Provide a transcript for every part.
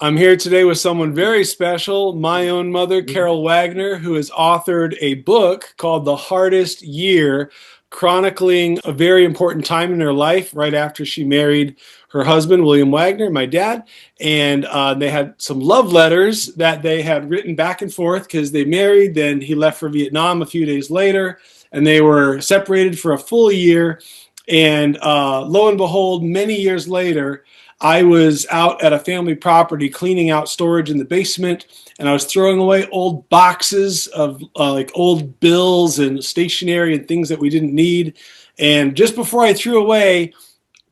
I'm here today with someone very special, my own mother, Carole Wagener, who has authored a book called The Hardest Year, chronicling a very important time in her life right after she married her husband, William Wagener, my dad. And they had some love letters that they had written back and forth because they married. Then he left for Vietnam a few days later, and they were separated for a full year. And lo and behold, many years later, I was out at a family property cleaning out storage in the basement, and I was throwing away old boxes of like old bills and stationery and things that we didn't need. And just before I threw away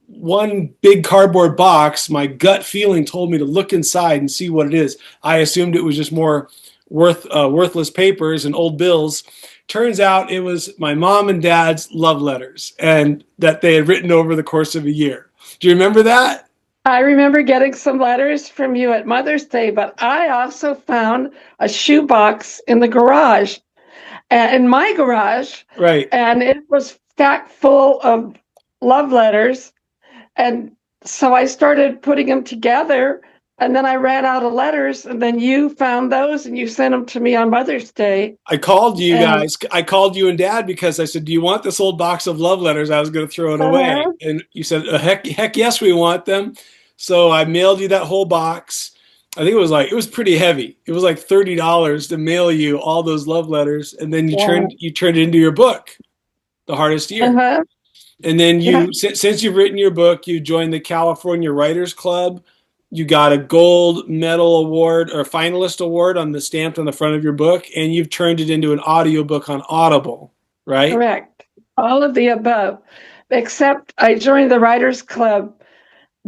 one big cardboard box, my gut feeling told me to look inside and see what it is. I assumed it was just more worthless papers and old bills. Turns out it was my mom and dad's love letters, and that they had written over the course of a year. Do you remember that? I remember getting some letters from you at Mother's Day, but I also found a shoebox in the garage, in my garage, Right. and it was stacked full of love letters. And so I started putting them together, and then I ran out of letters, and then you found those and you sent them to me on Mother's Day. I called you And guys. I called you and Dad because I said, "Do you want this old box of love letters?" I was going to throw it away, uh and you said, "Heck, yes, we want them." So I mailed you that whole box. I think it was pretty heavy. It was like $30 to mail you all those love letters, and then yeah, you turned it into your book, The Hardest Year. uh-huh, And then yeah, since you've written your book, you joined the California Writers Club. You got a gold medal award or finalist award on the stamped on the front of your book, and you've turned it into an audiobook on Audible, right? correct. All of the above, except I joined the Writers Club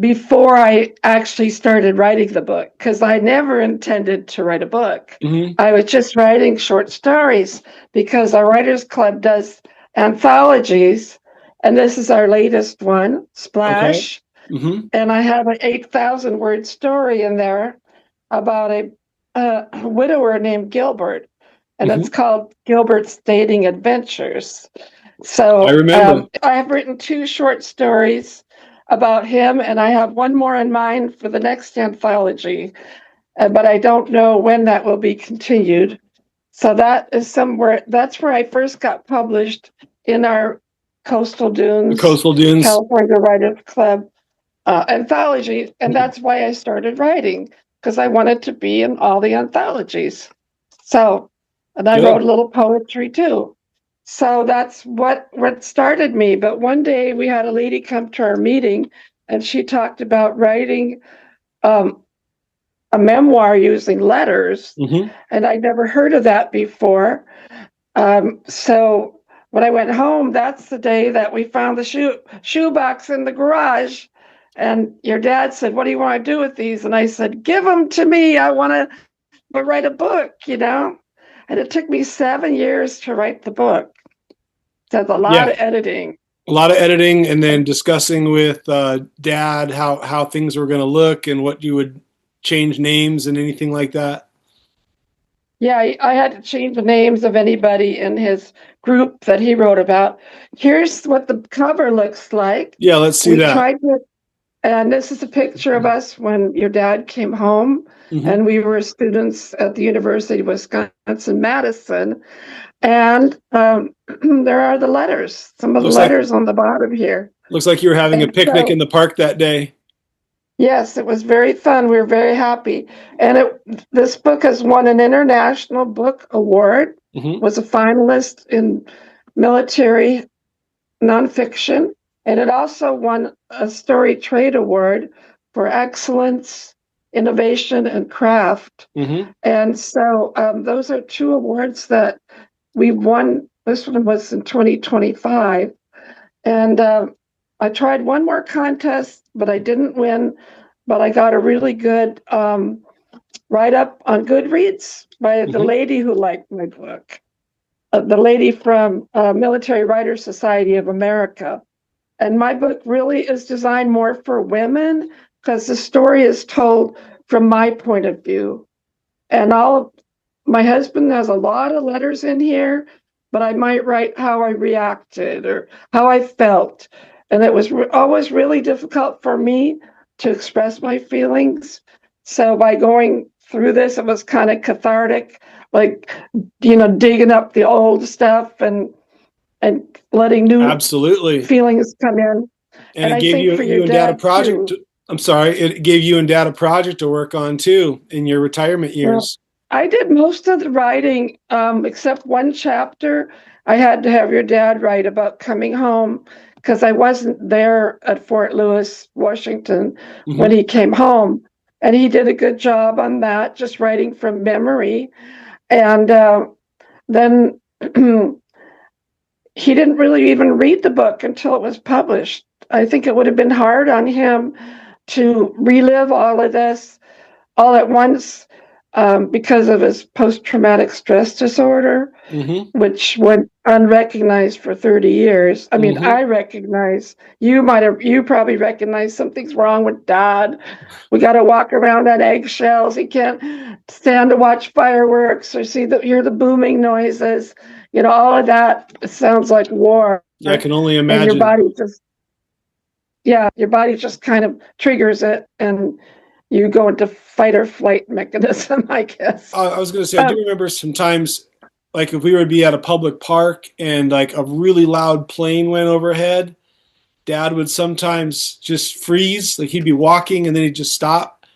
before I actually started writing the book, because I never intended to write a book. Mm-hmm. I was just writing short stories because our Writers Club does anthologies, and this is our latest one, Okay. Splash. Mm-hmm. And I have an 8,000 word story in there about a widower named Gilbert, and Mm-hmm. it's called Gilbert's Dating Adventures. I So remember. I have written two short stories about him, and I have one more in mind for the next anthology, but I don't know when that will be continued. So that is somewhere, that's where I first got published, in our Coastal The Dunes, Coastal Dunes. California Writers Club anthology. And that's why I started writing, because I wanted to be in all the anthologies. So, and I wrote Good. a little poetry too. So that's what started me. But one day we had a lady come to our meeting, and she talked about writing um, a memoir using letters, Mm-hmm. and I'd never heard of that before. So when I went home, that's the day that we found the shoebox in the garage. And your dad said, "What do you want to do with these?" And I said, "Give them to me. I want to write a book, you know." And it took me 7 years to write the book. That's a lot Yeah. of editing. A lot of editing, and then discussing with Dad how things were going to look and what you would change names and anything like that. Yeah, I had to change the names of anybody in his group that he wrote about. Here's what the cover looks like. Yeah, let's see We that. tried to, and this is a picture of us when your dad came home, Mm-hmm. and we were students at the University of Wisconsin-Madison. And there are the letters, some of the Looks like letters on the bottom here. looks like you were having a And picnic so, in the park that day. yes, it was very fun. We were very happy. And this book has won an International Book Award, Mm-hmm. was a finalist in military nonfiction, and it also won a Story Trade Award for excellence, innovation, and craft. Mm-hmm. And so those are two awards that we won. This one was in 2025. And I tried one more contest, but I didn't win. But I got a really good write up on Goodreads by the Mm-hmm. lady who liked my book, the lady from Military Writers Society of America. And my book really is designed more for women, because the story is told from my point of view. And my husband has a lot of letters in here, but I might write how I reacted or how I felt. And it was always really difficult for me to express my feelings. So by going through this, it was kind of cathartic, like, digging up the old stuff and letting new Absolutely. feelings come in. And And it I gave think for your you and Dad a dad project. too. I'm sorry, it gave you and Dad a project to work on too in your retirement Well, years. I did most of the writing, except one chapter. I had to have your dad write about coming home because I wasn't there at Fort Lewis, Washington, when Hmm. he came home. And he did a good job on that, just writing from memory. And then he didn't really even read the book until it was published. I think it would have been hard on him to relive all of this all at once, because of his post-traumatic stress disorder, Hmm. which went unrecognized for 30 years. I mean, Hmm. I recognize, you probably recognize something's wrong with Dad. We got to walk around on eggshells. He can't stand to watch fireworks or hear the booming noises. All of that sounds like war. Yeah, I can only And imagine. your body just kind of triggers it, and you go into fight or flight mechanism, I guess. I was going to say, I do Um, remember sometimes, like if we would be at a public park and like a really loud plane went overhead, Dad would sometimes just freeze. Like he'd be walking and then he'd just stop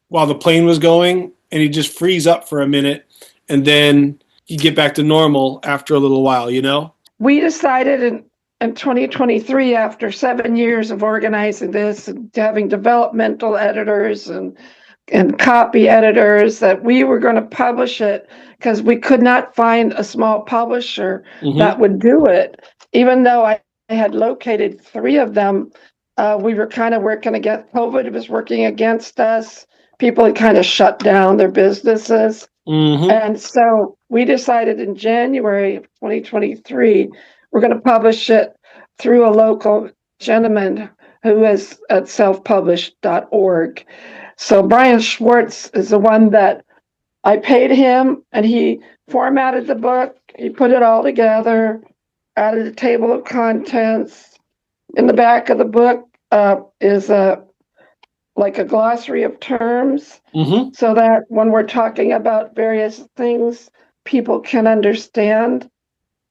while the plane was going, and he'd just freeze up for a minute, and then he'd get back to normal after a little while. we decided in 2023, after 7 years of organizing this and having developmental editors and copy editors, that we were going to publish it because we could not find a small publisher Hmm. that would do it. Even though I had located 3 of them, we were kind of working against COVID. It was working against us. People had kind of shut down their businesses. Hmm. And so we decided in January of 2023, we're going to publish it through a local gentleman who is at selfpublished.org. So Brian Schwartz is the one that I paid him, and he formatted the book. He put it all together, added a table of contents. In the back of the book is like a glossary of terms, Hmm. so that when we're talking about various things, people can understand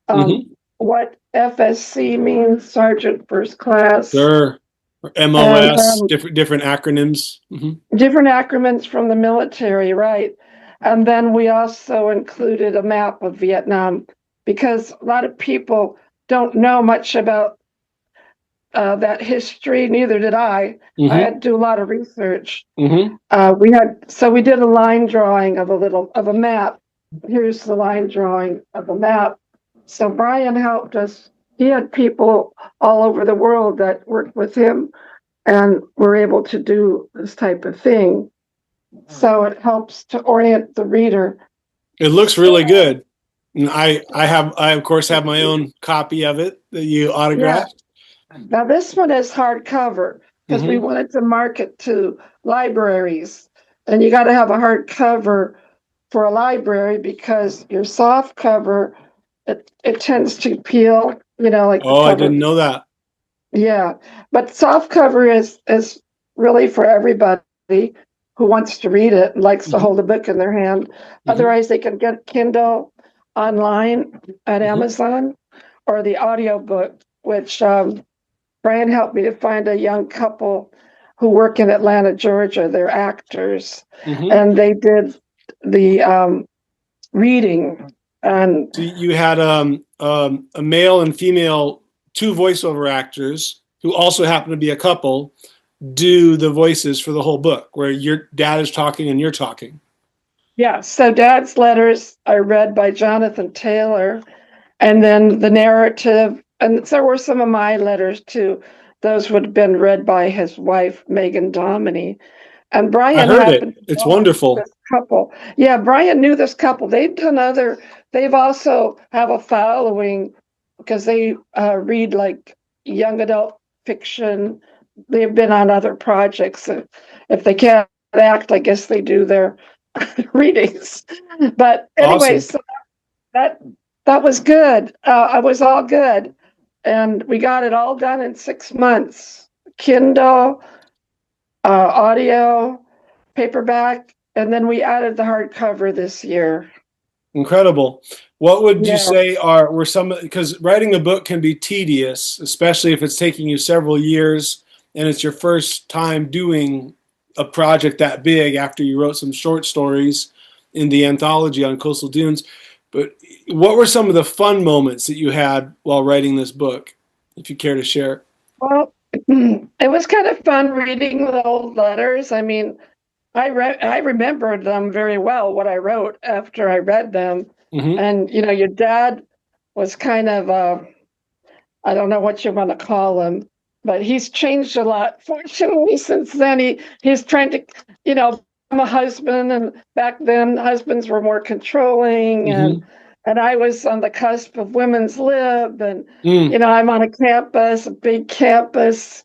Hmm. what FSC means, Sergeant First Class, Sure. Or and MOS, different acronyms. Hmm. different acronyms from the military, right? And then we also included a map of Vietnam because a lot of people don't know much about that history. Neither did I. I Hmm. had to do a lot of research. Hmm. We did a line drawing of a map. Here's the line drawing of a map. So Brian helped us. He had people all over the world that worked with him and were able to do this type of thing. So it helps to orient the reader. It looks really good. And I of course have my own copy of it that you Yeah. autographed. Now this one is hardcover because we Hmm. wanted to market to libraries, and you got to have a hardcover for a library because your soft cover, it tends to peel, like the Oh, I cover. didn't know that. Yeah, but soft cover is really for everybody who wants to read it and likes to Hmm. hold a book in their hand. Hmm. Otherwise, they can get Kindle online at Hmm. Amazon, or the audio book, which Brian helped me to find a young couple who work in Atlanta, Georgia. They're actors, Hmm. and they did the reading. And So you had a male and female, two voiceover actors who also happen to be a couple, do the voices for the whole book, where your dad is talking and you're talking. yeah, so Dad's letters are read by Jonathan Taylor, and then the narrative, and there were some of my letters too. Those would have been read by his wife, Megan Dominy. And I Brian heard it. happened to It's know wonderful. this couple. Yeah, Brian knew this couple. They've also have a following because they read like young adult fiction. They've been on other projects. If they can't act, I guess they do their readings. But anyway, Awesome. so that that was good. It was all good, and we got it all done in 6 months. Kindle, audio, paperback, and then we added the hardcover this year. Incredible. What would you Yeah. say were some, because writing a book can be tedious, especially if it's taking you several years and it's your first time doing a project that big after you wrote some short stories in the anthology on coastal dunes. But what were some of the fun moments that you had while writing this book, if you care to share? Well, it was kind of fun reading the old letters. I mean, I remembered them very well, what I wrote after I read them. Mm-hmm. And, you know, your dad was kind of, I don't know what you want to call him, but he's changed a lot. Fortunately, since then, he's trying to, you know, I'm a husband, and back then husbands were more controlling, Mm-hmm. and I was on the cusp of women's lib, and Mm. you know, I'm on a campus, a big campus,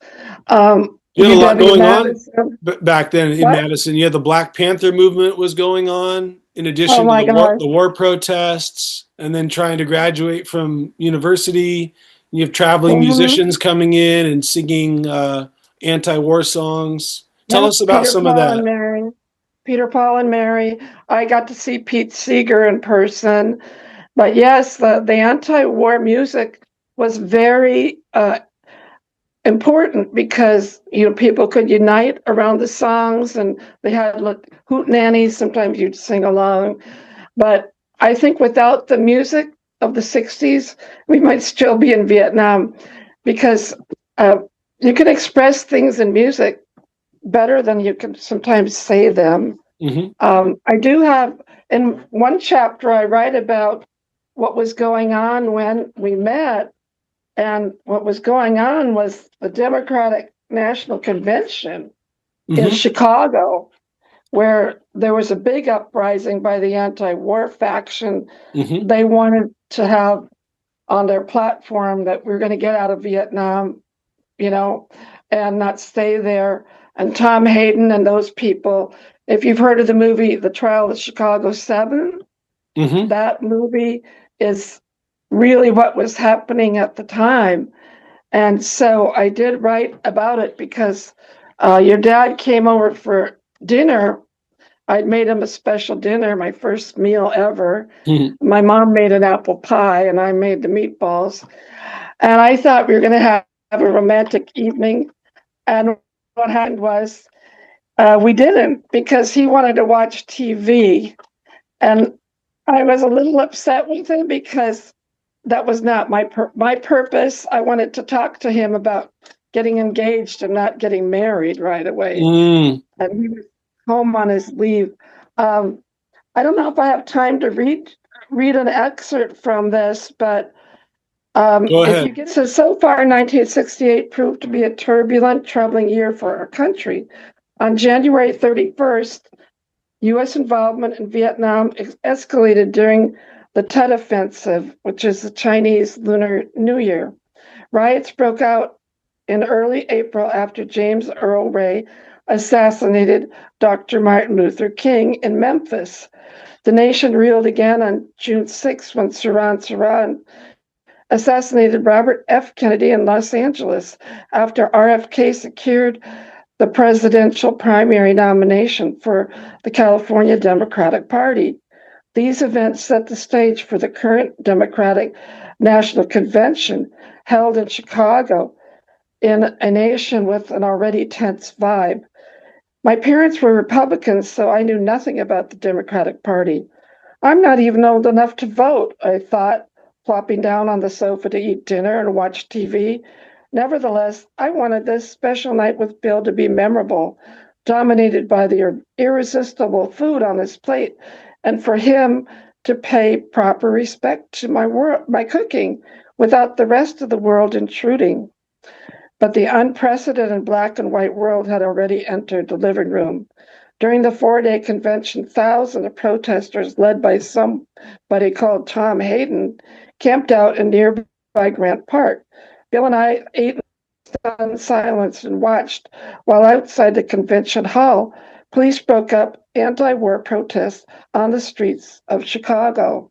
You had a lot UW going on Madison. back then in What? Madison. You had the Black Panther movement was going on, in Oh addition to my gosh. the war protests, and then trying to graduate from university. You have traveling Mhm. musicians coming in and singing anti-war songs. Tell Yep, us about some of that. Peter, Paul, and Mary. I got to see Pete Seeger in person. But yes, the anti-war music was very important because you know people could unite around the songs, and they had hoot nannies. Sometimes you'd sing along, but I think without the music of the '60s, we might still be in Vietnam because uh, you can express things in music better than you can sometimes say them. Mm-hmm. I do have in one chapter I write about what was going on when we met, and what was going on was the Democratic National Convention in Mm-hmm. Chicago, where there was a big uprising by the anti-war faction. Mm-hmm. They wanted to have on their platform that we're going to get out of Vietnam, you know, and not stay there. And Tom Hayden and those people, if you've heard of the movie The Trial of the Chicago Seven, Mm-hmm. that movie is really what was happening at the time. And so I did write about it because your dad came over for dinner. I'd made him a special dinner, my first meal ever. Mm-hmm. My mom made an apple pie and I made the meatballs. And I thought we were going to have a romantic evening. And what happened was we didn't because he wanted to watch TV. And I was a little upset with him because that was not my purpose. I wanted to talk to him about getting engaged and not getting married right away. Mm. And he was home on his leave. Um, I don't know if I have time to read an excerpt from this, but Go if you ahead. get so far, 1968 proved to be a turbulent, troubling year for our country. On January 31st, U.S. involvement in Vietnam escalated during the Tet Offensive, which is the Chinese Lunar New Year. Riots broke out in early April after James Earl Ray assassinated Dr. Martin Luther King in Memphis. The nation reeled again on June 6 when Sirhan assassinated Robert F. Kennedy in Los Angeles after RFK secured the presidential primary nomination for the California Democratic Party. These events set the stage for the current Democratic National Convention held in Chicago in a nation with an already tense vibe. My parents were Republicans, so I knew nothing about the Democratic Party. I'm not even old enough to vote, I thought, plopping down on the sofa to eat dinner and watch TV. Nevertheless, I wanted this special night with Bill to be memorable, dominated by the irresistible food on his plate, and for him to pay proper respect to my cooking without the rest of the world intruding. But the unprecedented black and white world had already entered the living room. During the 4-day convention, thousands of protesters, led by somebody called Tom Hayden, camped out in nearby Grant Park. Bill and I ate in silence and watched while outside the convention hall, police broke up anti-war protests on the streets of Chicago.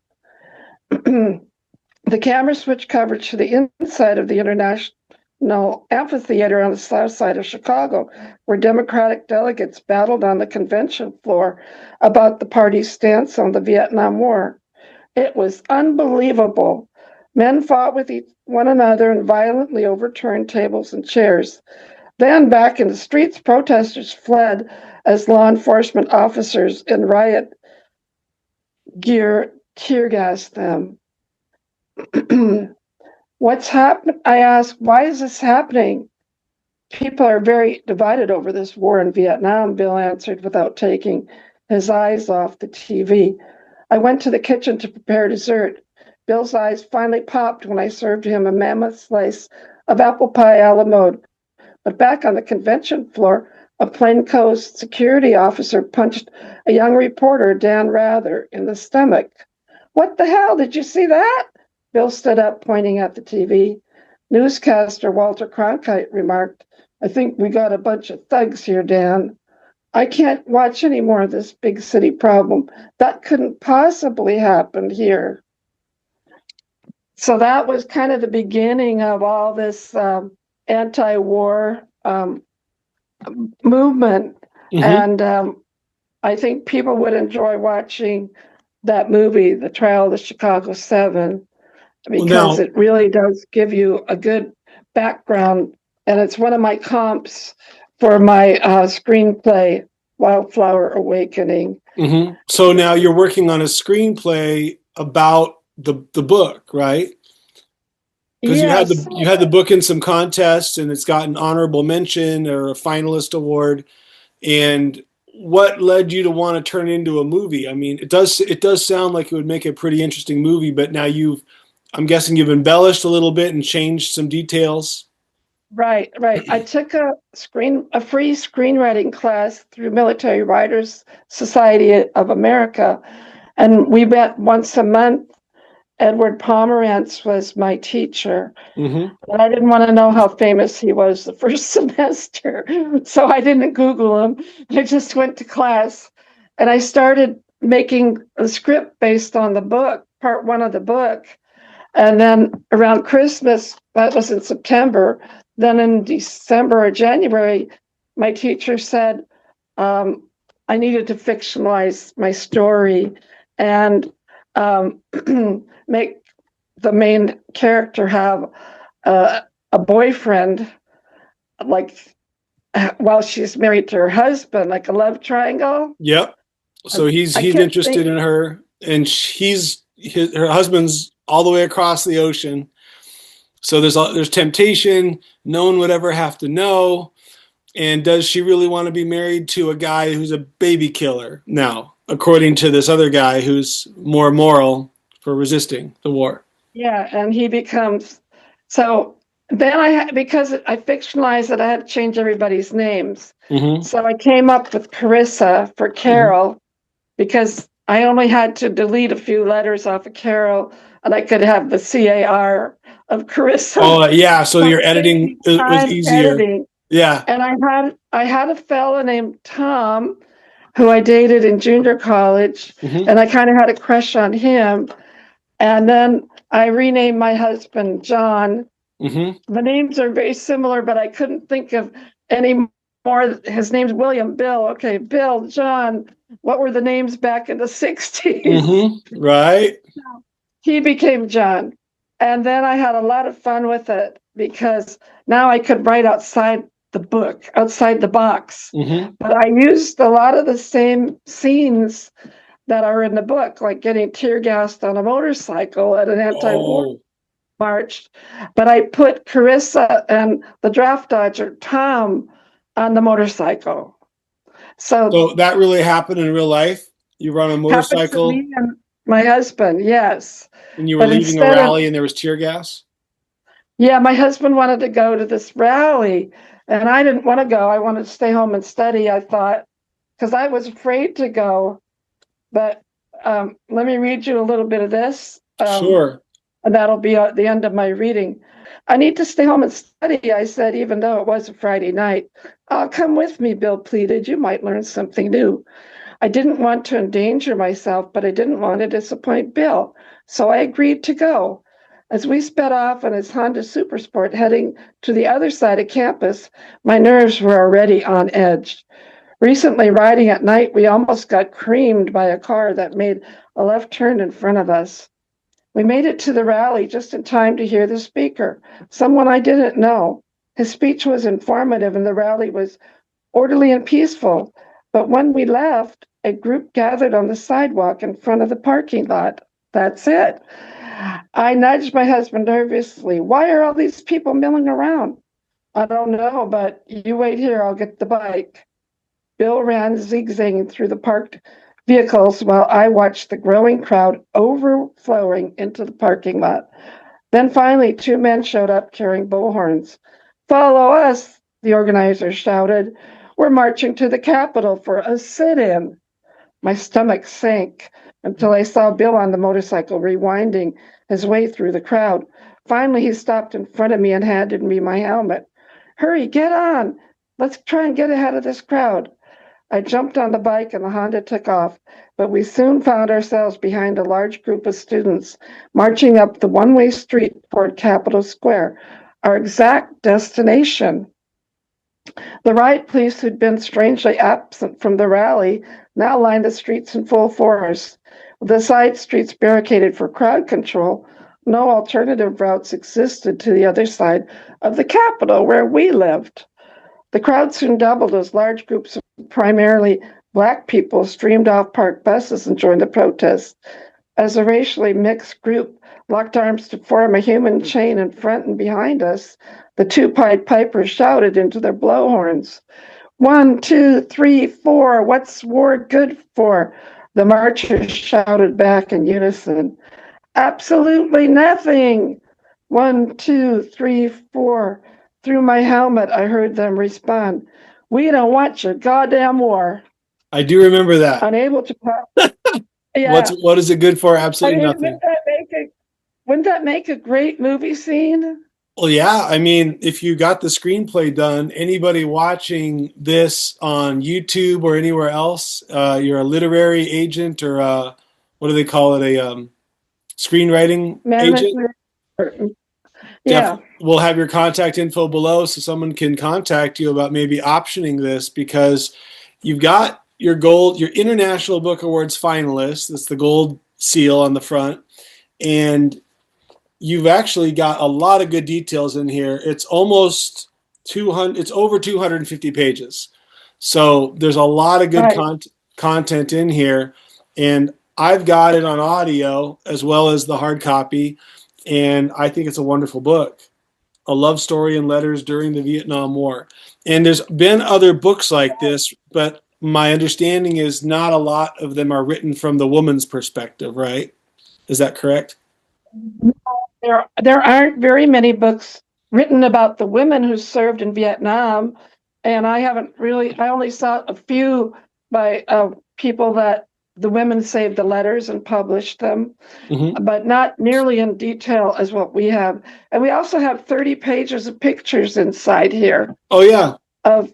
The camera switched coverage to the inside of the International amphitheater on the south side of Chicago, where Democratic delegates battled on the convention floor about the party's stance on the Vietnam War. It was unbelievable. Men fought with one another and violently overturned tables and chairs. Then, back in the streets, protesters fled as law enforcement officers in riot gear tear gassed them. What's happened? I asked, why is this happening? People are very divided over this war in Vietnam, Bill answered without taking his eyes off the TV. I went to the kitchen to prepare dessert. Bill's eyes finally popped when I served him a mammoth slice of apple pie a la mode. But back on the convention floor, a plainclothes security officer punched a young reporter, Dan Rather, in the stomach. What the hell? Did you see that? Bill stood up, pointing at the TV. Newscaster Walter Cronkite remarked, I think we got a bunch of thugs here, Dan. I can't watch any more of this big city problem. That couldn't possibly happen here. So that was kind of the beginning of all this anti-war movement. Mm-hmm. And I think people would enjoy watching that movie, The Trial of the Chicago Seven, because it really does give you a good background. And it's one of my comps for my screenplay, Wildflower Awakening. Mm-hmm. So now you're working on a screenplay about the book, right? Because Yes. you had the book in some contests and it's got an honorable mention or a finalist award. And what led you to want to turn it into a movie? I mean, it does sound like it would make a pretty interesting movie, but now I'm guessing you've embellished a little bit and changed some details. Right. I took a free screenwriting class through Military Writers Society of America, and we met once a month. Edward Pomerantz was my teacher, Mm-hmm. and I didn't want to know how famous he was the first semester, so I didn't Google him. I just went to class, and I started making a script based on the book, part one of the book. And then around Christmas, that was in September, then in December or January, my teacher said I needed to fictionalize my story and make the main character have a boyfriend, like while she's married to her husband, like a love triangle. Yep. So he's interested in her, and her husband's all the way across the ocean. So there's temptation. No one would ever have to know. And does she really want to be married to a guy who's a baby killer now, according to this other guy who's more moral for resisting the war? Yeah, and he becomes so. Then because I fictionalized it, I had to change everybody's names. Mm-hmm. So I came up with Carissa for Carole, because I only had to delete a few letters off of Carole, and I could have the CAR of Carissa. Oh yeah, so your editing was easier. Editing. Yeah. And I had a fellow named Tom who I dated in junior college, and I kind of had a crush on him. And then I renamed my husband John. The names are very similar, but I couldn't think of any more. His name's William. Bill. Okay, Bill, John. What were the names back in the 60s? Right. He became John. And then I had a lot of fun with it because now I could write outside the book, outside the box. But I used a lot of the same scenes that are in the book, like getting tear gassed on a motorcycle at an anti-war march. But I put Carissa and the draft dodger, Tom, on the motorcycle. So that really happened in real life? You were on a motorcycle? Me and my husband, yes. And you were leaving a rally and there was tear gas? Yeah, my husband wanted to go to this rally, and I didn't want to go. I wanted to stay home and study, I thought, because I was afraid to go. But let me read you a little bit of this. Sure. And that'll be at the end of my reading. I need to stay home and study, I said, even though it was a Friday night. Come with me, Bill pleaded. You might learn something new. I didn't want to endanger myself, but I didn't want to disappoint Bill. So I agreed to go. As we sped off in his Honda Supersport heading to the other side of campus, my nerves were already on edge. Recently, riding at night, we almost got creamed by a car that made a left turn in front of us. We made it to the rally just in time to hear the speaker, someone I didn't know. His speech was informative and the rally was orderly and peaceful. But when we left, a group gathered on the sidewalk in front of the parking lot. That's it. I nudged my husband nervously. Why are all these people milling around? I don't know, but you wait here, I'll get the bike. Bill ran zigzagging through the parked vehicles while I watched the growing crowd overflowing into the parking lot. Then finally, two men showed up carrying bullhorns. Follow us, the organizers shouted. We're marching to the Capitol for a sit-in. My stomach sank until I saw Bill on the motorcycle rewinding his way through the crowd. Finally, he stopped in front of me and handed me my helmet. Hurry, get on. Let's try and get ahead of this crowd. I jumped on the bike and the Honda took off, but we soon found ourselves behind a large group of students marching up the one-way street toward Capitol Square, our exact destination. The riot police, who'd been strangely absent from the rally, now lined the streets in full force. With the side streets barricaded for crowd control, no alternative routes existed to the other side of the Capitol where we lived. The crowd soon doubled as large groups of primarily Black people streamed off parked buses and joined the protests. As a racially mixed group locked arms to form a human chain in front and behind us, the two Pied Pipers shouted into their blowhorns. 1, 2, 3, 4, what's war good for? The marchers shouted back in unison. Absolutely nothing. 1, 2, 3, 4. Through my helmet, I heard them respond. We don't want your goddamn war. I do remember that. Unable to pass. Yeah. What is it good for? Absolutely nothing. Wouldn't that make a great movie scene? Well, yeah. I mean, if you got the screenplay done, anybody watching this on YouTube or anywhere else, you're a literary agent or what do they call it? A screenwriting agent? Yeah. We'll have your contact info below so someone can contact you about maybe optioning this, because you've got your International Book Awards finalist. That's the gold seal on the front. And you've actually got a lot of good details in here. It's almost 200, it's over 250 pages. So there's a lot of good content in here. And I've got it on audio as well as the hard copy. And I think it's a wonderful book, a love story and letters during the Vietnam War. And there's been other books like this, but my understanding is not a lot of them are written from the woman's perspective, right? Is that correct? There aren't very many books written about the women who served in Vietnam. And I only saw a few by people that the women saved the letters and published them, but not nearly in detail as what we have. And we also have 30 pages of pictures inside here. Oh, yeah. Of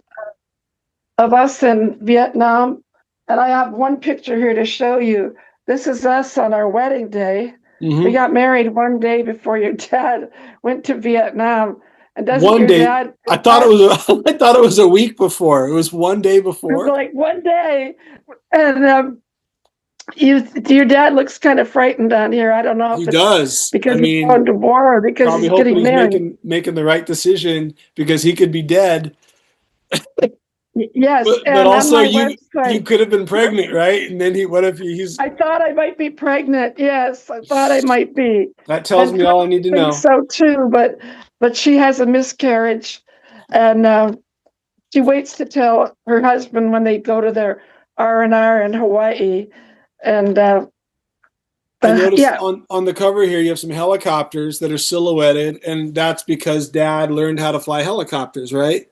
us in Vietnam. And I have one picture here to show you. This is us on our wedding day. We got married one day before your dad went to Vietnam. And doesn't your dad? I thought it was a week before. It was one day before. It was like one day. And your dad looks kind of frightened on here. I don't know if he does because he's going to war or because he's getting married. Making the right decision because he could be dead. Yes, but also you could have been pregnant, right? And then he's? I thought I might be pregnant. Yes, I thought I might be. That tells me all I need to know. So too, but she has a miscarriage, and she waits to tell her husband when they go to their R&R in Hawaii. And I noticed on the cover here you have some helicopters that are silhouetted, and that's because Dad learned how to fly helicopters, right?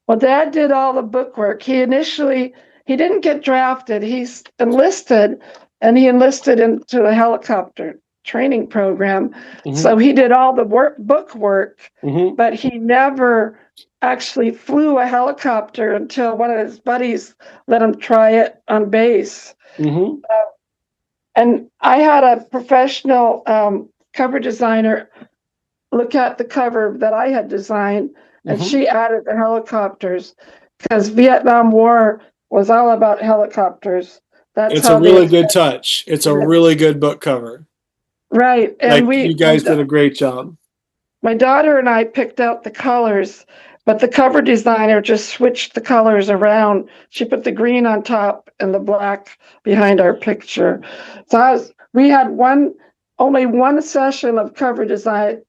Well, Dad did all the book work. He didn't get drafted. He's enlisted, and he enlisted into a helicopter training program. So he did all the book work, but he never actually flew a helicopter until one of his buddies let him try it on base. And I had a professional cover designer look at the cover that I had designed, and she added the helicopters because Vietnam War was all about helicopters. That's It's a how they really good expressed touch. It's a it. really good book cover. Right. And Like, you guys did a great job. my daughter and I picked out the colors, but the cover designer just switched the colors around. She put the green on top and the black behind our picture. So we had only one session of cover design,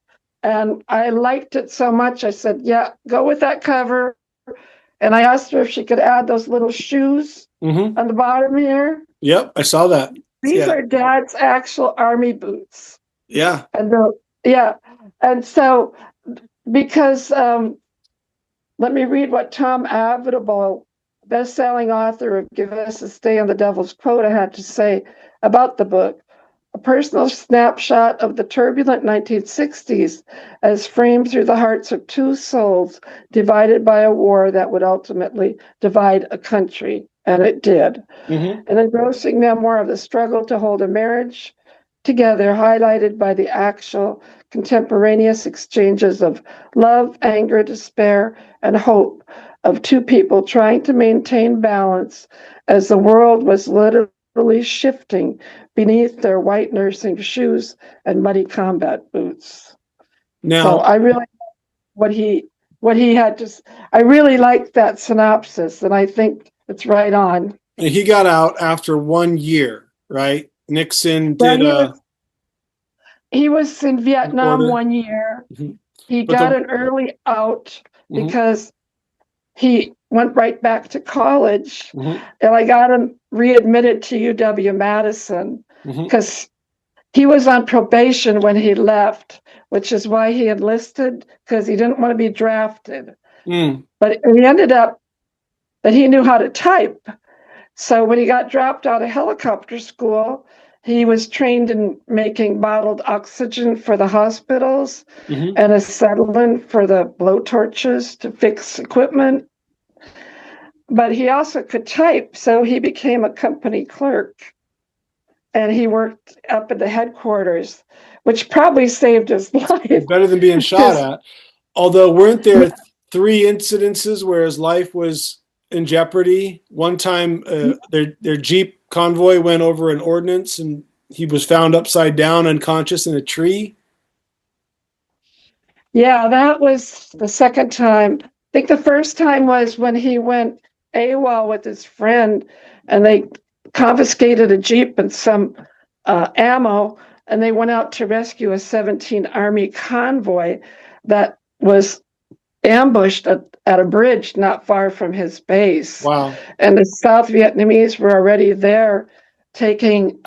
and I liked it so much. I said, yeah, go with that cover. And I asked her if she could add those little shoes on the bottom here. Yep, I saw that. These are Dad's actual army boots. Yeah. And and so because let me read what Tom Avitable, best-selling author of Give Us a Stay on the Devil's Quota, had to say about the book. A personal snapshot of the turbulent 1960s as framed through the hearts of two souls divided by a war that would ultimately divide a country, and it did. An engrossing memoir of the struggle to hold a marriage together, highlighted by the actual contemporaneous exchanges of love, anger, despair, and hope of two people trying to maintain balance as the world was literally shifting beneath their white nursing shoes and muddy combat boots. Now, so I really what he had to. I really liked that synopsis, and I think it's right on. He got out after 1 year, right? Nixon did he was in Vietnam 1 year. He got an early out because he went right back to college, and I got him readmitted to UW-Madison because he was on probation when he left, which is why he enlisted, because he didn't want to be drafted. But he ended up that he knew how to type. So when he got dropped out of helicopter school, he was trained in making bottled oxygen for the hospitals and acetylene for the blowtorches to fix equipment. But he also could type, so he became a company clerk. And he worked up at the headquarters, which probably saved his life. Better than being shot at. Although, weren't there 3 incidences where his life was in jeopardy? One time, their Jeep convoy went over an ordinance and he was found upside down, unconscious in a tree. Yeah, that was the second time. I think the first time was when he went AWOL with his friend, and they confiscated a Jeep and some ammo, and they went out to rescue a 17 Army convoy that was ambushed at a bridge not far from his base. Wow. And the South Vietnamese were already there taking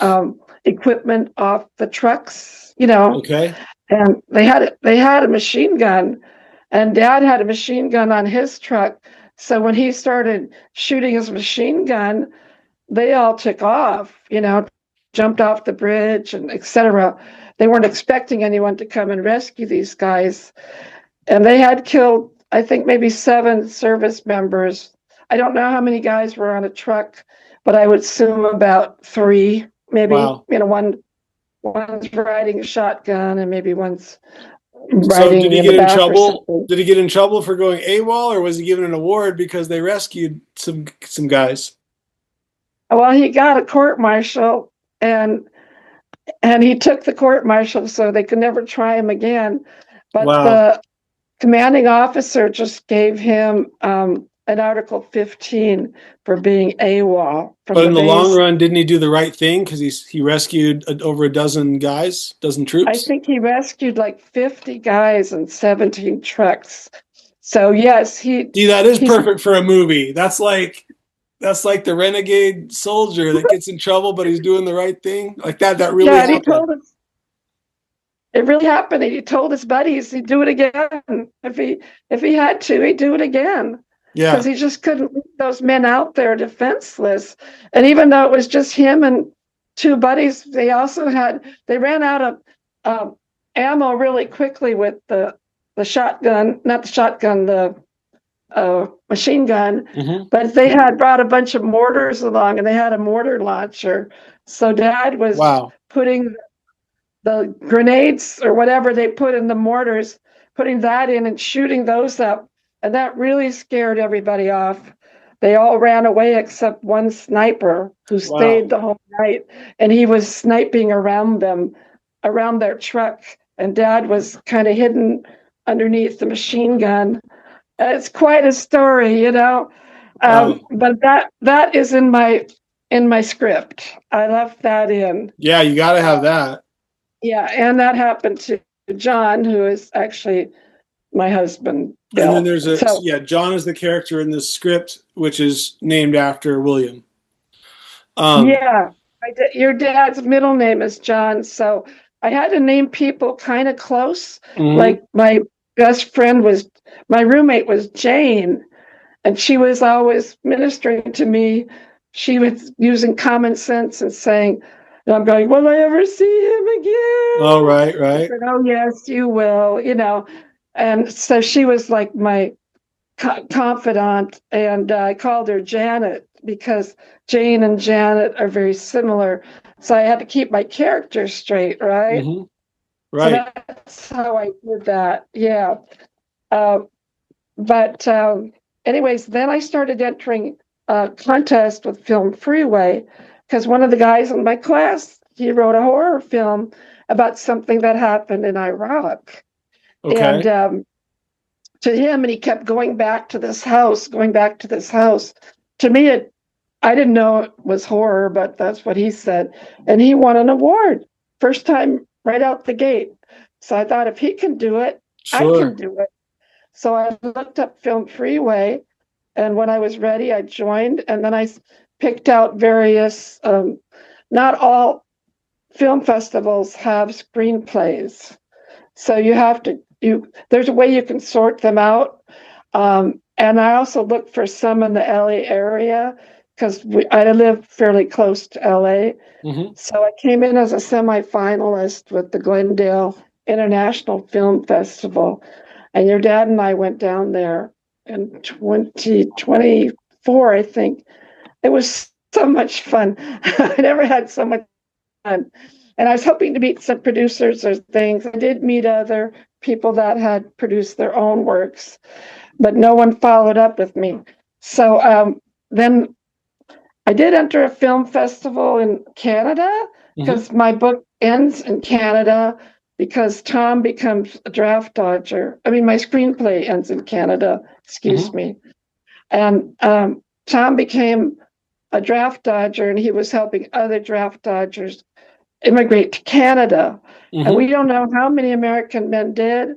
equipment off the trucks, Okay. And they had a machine gun, and Dad had a machine gun on his truck. So when he started shooting his machine gun, they all took off, jumped off the bridge and etc. They weren't expecting anyone to come and rescue these guys. And they had killed, I think, maybe 7 service members. I don't know how many guys were on a truck, but I would assume about 3, maybe. Wow. One's riding a shotgun and maybe one's riding. So did he get in trouble? Did he get in trouble for going AWOL, or was he given an award because they rescued some guys? Well, he got a court-martial, and he took the court-martial, so they could never try him again. But the commanding officer just gave him an Article 15 for being AWOL. But in the long run, didn't he do the right thing? Because he rescued over a dozen troops? I think he rescued like 50 guys and 17 trucks. So yes, See, that is perfect for a movie. That's like the renegade soldier that gets in trouble, but he's doing the right thing. Like that really happened. He told us, it really happened. He told his buddies he'd do it again. If he had to, he'd do it again. Yeah. Because he just couldn't leave those men out there defenseless. And even though it was just him and 2 buddies, they ran out of ammo really quickly with the shotgun, not the shotgun, the machine gun. But they had brought a bunch of mortars along, and they had a mortar launcher. So Dad was putting the grenades or whatever they put in the mortars, putting that in and shooting those up. And that really scared everybody off. They all ran away except one sniper who Wow. stayed the whole night, and he was sniping around them, around their truck. And Dad was kind of hidden underneath the machine gun. It's quite a story, you know. Wow. But that is in my script. I left that in. Yeah, you got to have that. Yeah, and that happened to John, who is actually my husband, And then Bill. there's a, So yeah, John is the character in the script, which is named after William. Um, yeah, your dad's middle name is John, so I had to name people kind of close. mhm. Like my roommate was Jane, and she was always ministering to me. She was using common sense and saying, and I'm going, will I ever see him Oh, again? right, I right. said, oh, yes, you will, you know. And so she was like my confidant, and I called her Janet because Jane and Janet are very similar. So I had to keep my character straight, right? Hmm. So Right. that's how I did that. Yeah. Um, but anyways, then I started entering a contest with Film Freeway because one of the guys in my class, he wrote a horror film about something that happened in Iraq. And Okay. to him, and he kept going back to this house, going back to this house. To me, I didn't know it was horror, but that's what he said. And he won an award, first time right out the gate. So I thought if he can do it, I can Sure. do it. So I looked up Film Freeway, and when I was ready, I joined, and then I picked out various. Not all film festivals have screenplays, so you have to. There's a way you can sort them out, and I also looked for some in the LA area because I live fairly close to LA. Hmm. So I came in as a semifinalist with the Glendale International Film Festival, and your dad and I went down there in 2024, I think. It was so much fun. I never had so much fun. And I was hoping to meet some producers or things. I did meet other people that had produced their own works, but no one followed up with me. So then I did enter a film festival in Canada Hmm. because my book ends in Canada because Tom becomes a draft dodger. I mean, my screenplay ends in Canada, excuse Hmm. me. And Tom became a draft dodger, and he was helping other draft dodgers immigrate to Canada. And Hmm. we don't know how many American men did,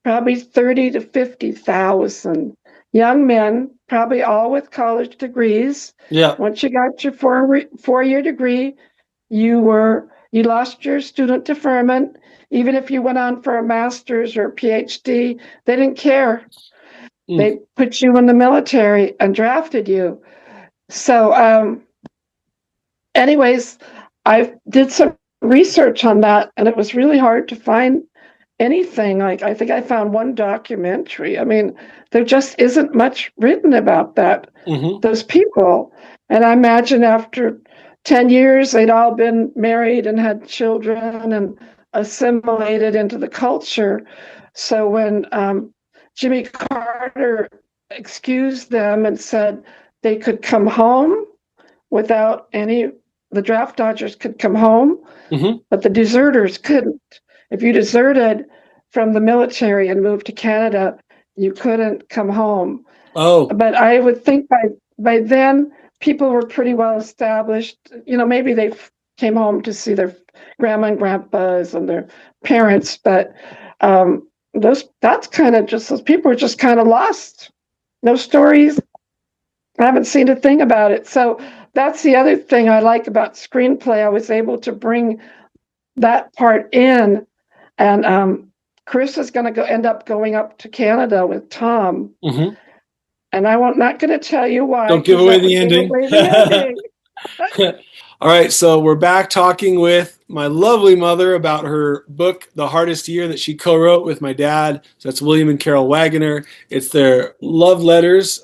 probably 30 to 50,000 young men, probably all with college degrees. Yeah. Once you got your four-year degree, you lost your student deferment. Even if you went on for a master's or a PhD, they didn't care. Mm. They put you in the military and drafted you. So, anyways, I did some research on that, and it was really hard to find anything. Like, I think I found one documentary. I mean, there just isn't much written about that, Hmm. those people. And I imagine after 10 years, they'd all been married and had children and assimilated into the culture. So when Jimmy Carter excused them and said they could come home without any, the draft dodgers could come home, Hmm. but the deserters couldn't. If you deserted from the military and moved to Canada, you couldn't come home. Oh, But I would think by then people were pretty well established. You know, maybe they came home to see their grandma and grandpas and their parents, but those that's kind of just those people are just kind of lost. No stories. I haven't seen a thing about it. So that's the other thing I like about screenplay. I was able to bring that part in, and Chris is going to end up going up to Canada with Tom, hmm. and I won't not going to tell you why Don't give because away that the would give ending. away the ending. All right, so we're back talking with my lovely mother about her book, The Hardest Year, that she co-wrote with my dad. So that's William and Carole Wagener. It's their love letters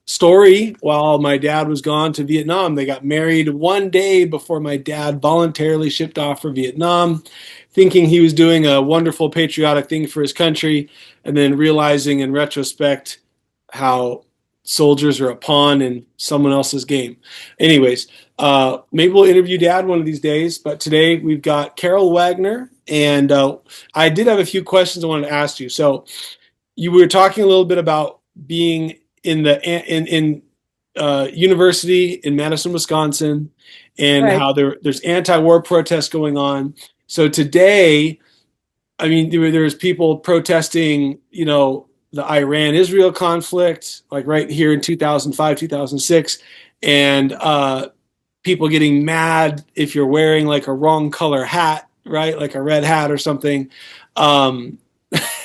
story while my dad was gone to Vietnam. They got married one day before my dad voluntarily shipped off for Vietnam. thinking he was doing a wonderful patriotic thing for his country, and then realizing in retrospect how soldiers are a pawn in someone else's game. Anyways, maybe we'll interview Dad one of these days, but today we've got Carole Wagener, and I did have a few questions I wanted to ask you. So you were talking a little bit about being in the in university in Madison, Wisconsin, and Right. how there's anti-war protests going on. So today, I mean, there's people protesting, the Iran-Israel conflict, like right here in 2005, 2006, and people getting mad if you're wearing like a wrong color hat, right? Like a red hat or something. Um,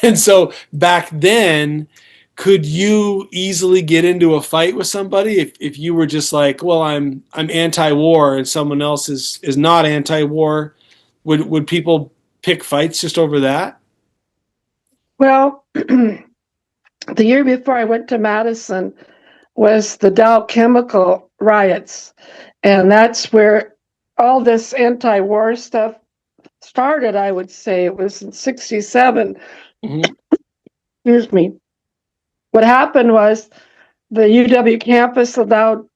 and so back then, could you easily get into a fight with somebody if you were just like, well, I'm anti-war and someone else is not anti-war? Would people pick fights just over that? Well, the year before I went to Madison was the Dow Chemical riots. And that's where all this anti-war stuff started, I would say. It was in 67. Mm-hmm. Excuse me. What happened was the UW campus allowed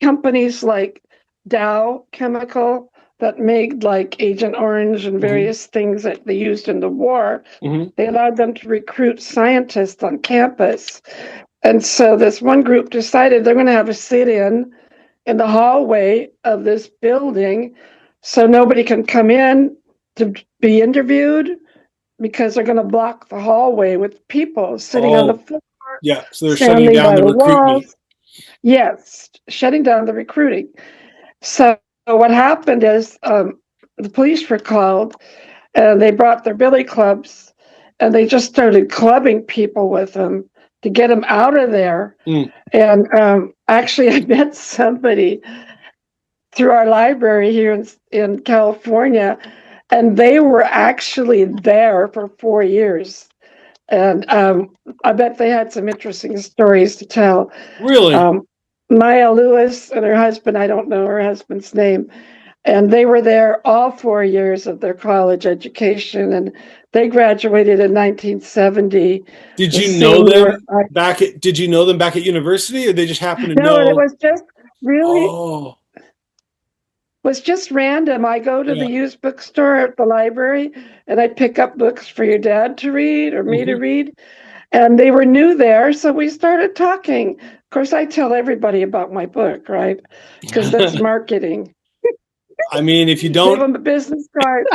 companies like Dow Chemical that made like Agent Orange and various things that they used in the war. Mm-hmm. They allowed them to recruit scientists on campus. And so this one group decided they're going to have a sit-in the hallway of this building so nobody can come in to be interviewed because they're going to block the hallway with people sitting on the floor, yeah. So they're shutting standing down by the the recruitment. walls. Yes, shutting down the recruiting. So what happened is the police were called and they brought their billy clubs and they just started clubbing people with them to get them out of there. Mm. And actually, I met somebody through our library here in California, and they were actually there for 4 years. And I bet they had some interesting stories to tell. Really? Maya Lewis and her husband, I don't know her husband's name, and they were there all 4 years of their college education, and they graduated in 1970. Did the you know same year them did you know them back at university, or they just happened to No, and it know? was just really Oh, was just random. I go to the yeah. used bookstore at the library and I pick up books for your dad to read or me to Mm-hmm. read. And they were new there, so we started talking. Of course, I tell everybody about my book, right? Because that's marketing. I mean, if you Give don't, them a business card.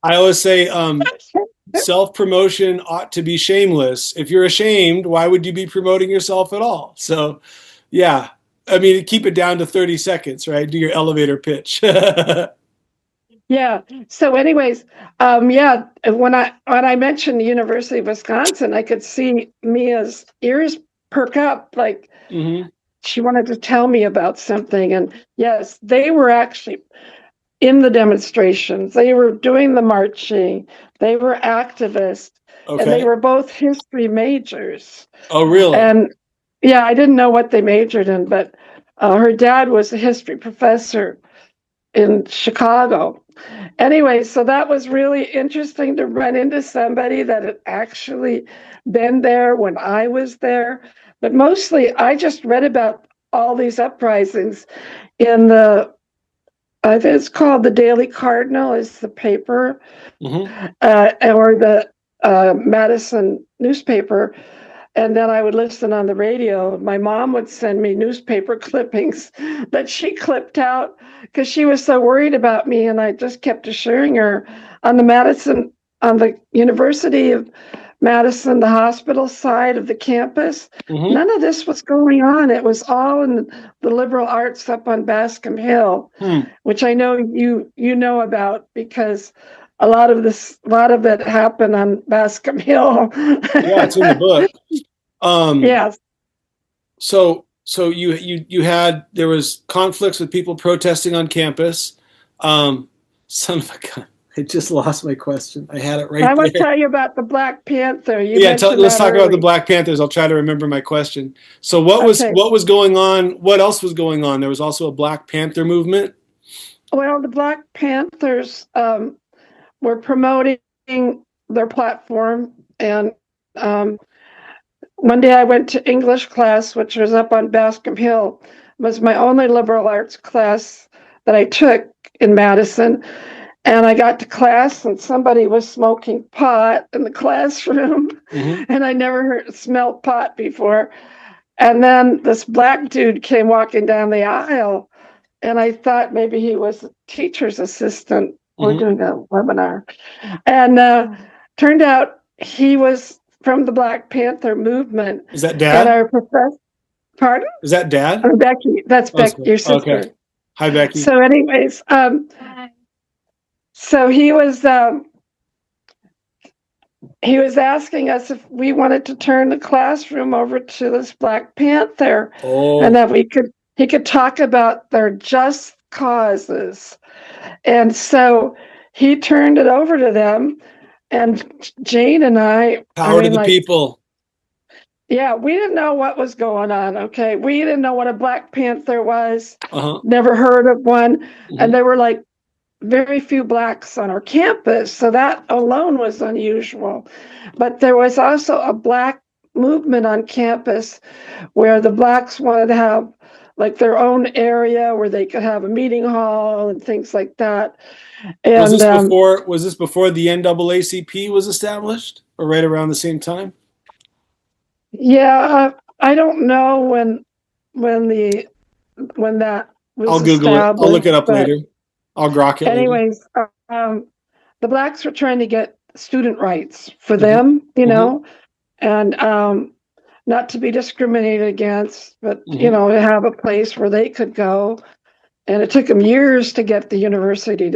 I always say self-promotion ought to be shameless. If you're ashamed, why would you be promoting yourself at all? So, yeah. I mean, keep it down to 30 seconds, right? Do your elevator pitch. Yeah. So, anyways, yeah. When I mentioned the University of Wisconsin, I could see Mia's ears perk up, like Mm-hmm. she wanted to tell me about something. And yes, they were actually in the demonstrations. They were doing the marching. They were activists, and they Okay. were both history majors. Oh, really? And yeah, I didn't know what they majored in, but her dad was a history professor in Chicago. Anyway, so that was really interesting to run into somebody that had actually been there when I was there. But mostly, I just read about all these uprisings in I think it's called the Daily Cardinal, is the paper, Mm-hmm. or the Madison newspaper. And then I would listen on the radio. My mom would send me newspaper clippings that she clipped out because she was so worried about me. And I just kept assuring her on the University of Madison, the hospital side of the campus, Mm-hmm. none of this was going on. It was all in the liberal arts up on Bascom Hill, Hmm. which I know you know about because a lot of it happened on Bascom Hill. Yeah, it's in the book. Yes. So you had there was conflicts with people protesting on campus. Son of a gun. I just lost my question. I had it right I want to there. tell you about the Black Panther. You Yeah, mentioned let's that talk about the early. Black Panthers. I'll try to remember my question. So Okay. what was going on? What else was going on? There was also a Black Panther movement. Well, the Black Panthers were promoting their platform. And one day I went to English class, which was up on Bascom Hill. It was my only liberal arts class that I took in Madison. And I got to class, and somebody was smoking pot in the classroom, and I never smelled pot before. And then this black dude came walking down the aisle, and I thought maybe he was a teacher's assistant. We're doing a webinar. And turned out he was from the Black Panther movement. Is that Dad? And our professor, pardon? Is that Dad? Oh, Becky. That's Becky, your sister. Okay. Hi, Becky. So anyways, so he was asking us if we wanted to turn the classroom over to this Black Panther, and that he could talk about their just causes. And so he turned it over to them, and Jane and I, Power to the people. Yeah, we didn't know what was going on. Okay, we didn't know what a Black Panther was. Never heard of one, and there were like very few blacks on our campus, so that alone was unusual. But there was also a black movement on campus where the blacks wanted to have like their own area where they could have a meeting hall and things like that. And was this before the NAACP was established, or right around the same time? Yeah, I don't know when that was I'll Google it. I'll look it up later. I'll grok it. Anyways, the blacks were trying to get student rights for them, you know, and not to be discriminated against, but you know, to have a place where they could go. And it took them years to get the university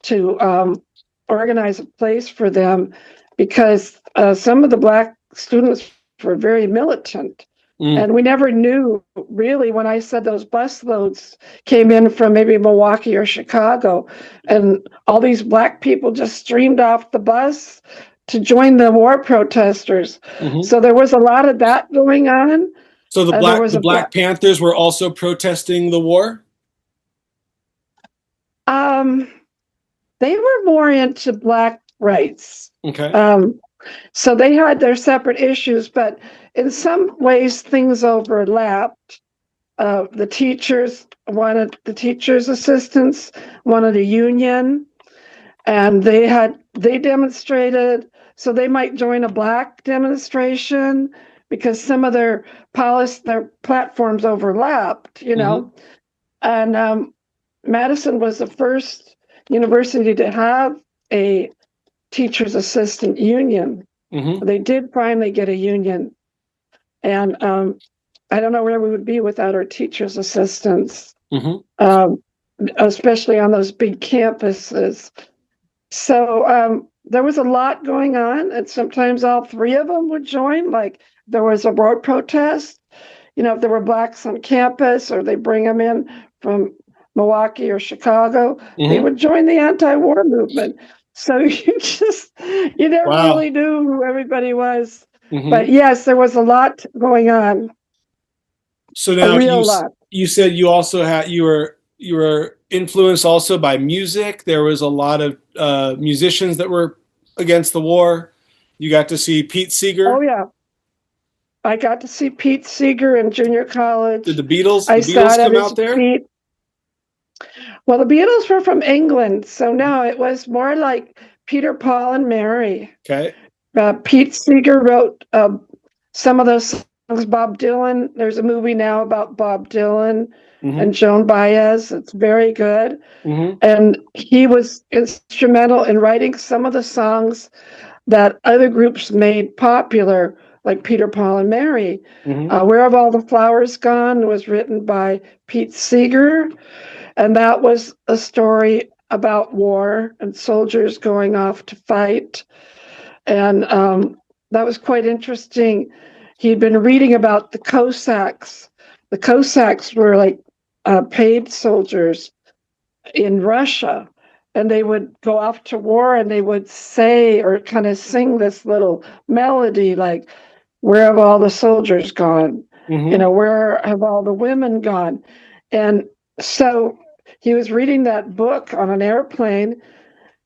to organize a place for them, because some of the black students were very militant. And we never knew really when I said those bus loads came in from maybe Milwaukee or Chicago, and all these black people just streamed off the bus to join the war protesters. So there was a lot of that going on. So the Black Panthers were also protesting the war? They were more into black rights. Okay. So they had their separate issues, but in some ways things overlapped. The teachers assistants wanted a union, and they demonstrated, so they might join a black demonstration because some of their platforms overlapped, you know. And Madison was the first university to have a teachers assistant union. They did finally get a union, and I don't know where we would be without our teachers assistants, especially on those big campuses. So there was a lot going on, and sometimes all three of them would join. Like there was a road protest, you know, if there were blacks on campus, or they bring them in from Milwaukee or Chicago, they would join the anti-war movement. So you never really knew who everybody was. But yes, there was a lot going on. So now you said you also you were influenced also by music. There was a lot of musicians that were against the war. You got to see Pete Seeger. Oh yeah, I got to see Pete Seeger in junior college. Did the Beatles come out there? Well, the Beatles were from England, so no, it was more like Peter, Paul, and Mary. Okay. Pete Seeger wrote some of those songs. Bob Dylan, there's a movie now about Bob Dylan and Joan Baez. It's very good. And he was instrumental in writing some of the songs that other groups made popular, like Peter, Paul, and Mary. Where Have All the Flowers Gone was written by Pete Seeger. And that was a story about war and soldiers going off to fight. And that was quite interesting. He'd been reading about the Cossacks. The Cossacks were like paid soldiers in Russia. And they would go off to war, and they would say or kind of sing this little melody like, "Where have all the soldiers gone? You know, where have all the women gone?" And so he was reading that book on an airplane,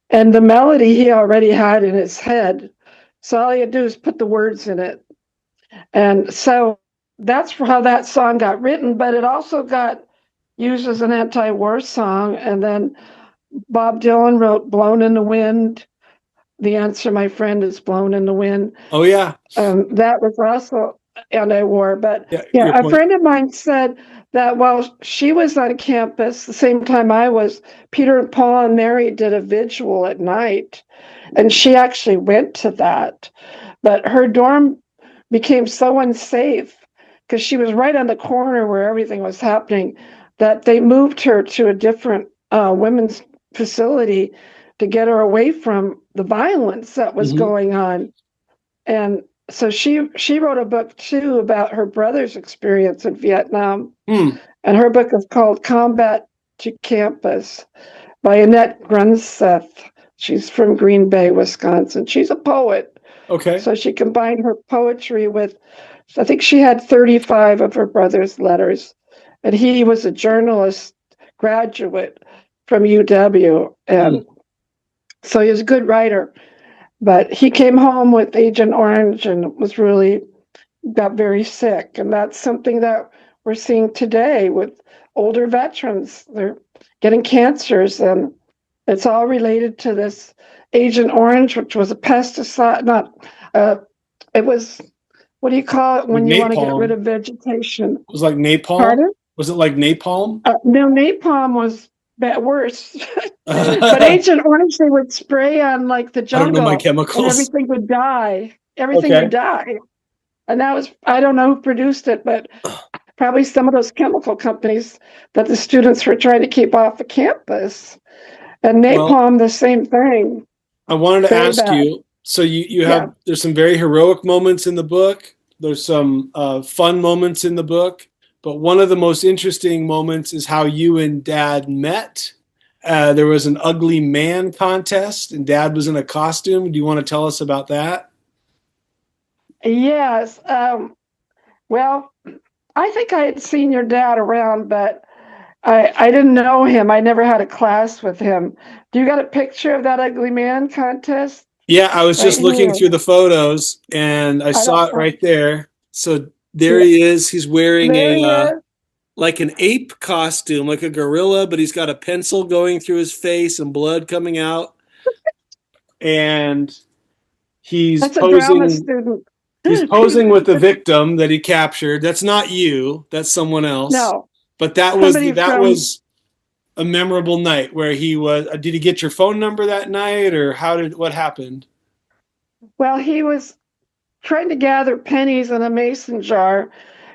And the melody he already had in his head. So all he had to do is put the words in it. And so that's how that song got written, but it also got used as an anti-war song. And then Bob Dylan wrote Blown in the Wind. The answer, my friend, is blown in the wind. Oh, yeah. That was also anti-war. But Yeah, yeah, your a point. friend of mine said that while she was on campus, the same time I was, Peter and Paul and Mary did a vigil at night. And she actually went to that. But her dorm became so unsafe because she was right on the corner where everything was happening that they moved her to a different women's facility to get her away from the violence that was Mhm. going on. And so she wrote a book too about her brother's experience in Vietnam. Hmm. And her book is called Combat to Campus by Annette Grunseth. She's from Green Bay, Wisconsin. She's a poet. Okay. So she combined her poetry with, I think she had 35 of her brother's letters. And he was a journalist graduate from UW. Hmm. And so he was a good writer. But he came home with Agent Orange and was really got very sick. And that's something that we're seeing today with older veterans. They're getting cancers, and it's all related to this Agent Orange, which was a pesticide, not, it was, what do you call it Like when you want to get rid napalm. of vegetation? Was it like napalm? Pardon? Was it like napalm? No, napalm was worse. But Agent Orange, they would spray on like the I don't know my jungle and chemicals. everything would die. Everything would Okay. die. And that was, I don't know who produced it, but probably some of those chemical companies that the students were trying to keep off the campus. And Well, napalm, the same thing. I wanted to Very ask bad. you, so you Yeah. have, there's some very heroic moments in the book. There's some fun moments in the book, but one of the most interesting moments is how you and Dad met. There was an ugly man contest, and Dad was in a costume. Do you want to tell us about that? Yes. Well, I think I had seen your dad around, but I didn't know him. I never had a class with him. Do you got a picture of that ugly man contest Yeah, I was right just looking here? through the photos, and I I saw don't it know. right there. So there Yeah, he is. He's wearing there he a is. like an ape costume, like a gorilla, but he's got a pencil going through his face and blood coming out. And he's That's a drama posing student. he's posing with the victim that he captured. That's not you, that's someone else. No, But somebody that from, was a memorable night where he was did he get your phone number that night, or what happened? well, he was trying to gather pennies in a mason jar,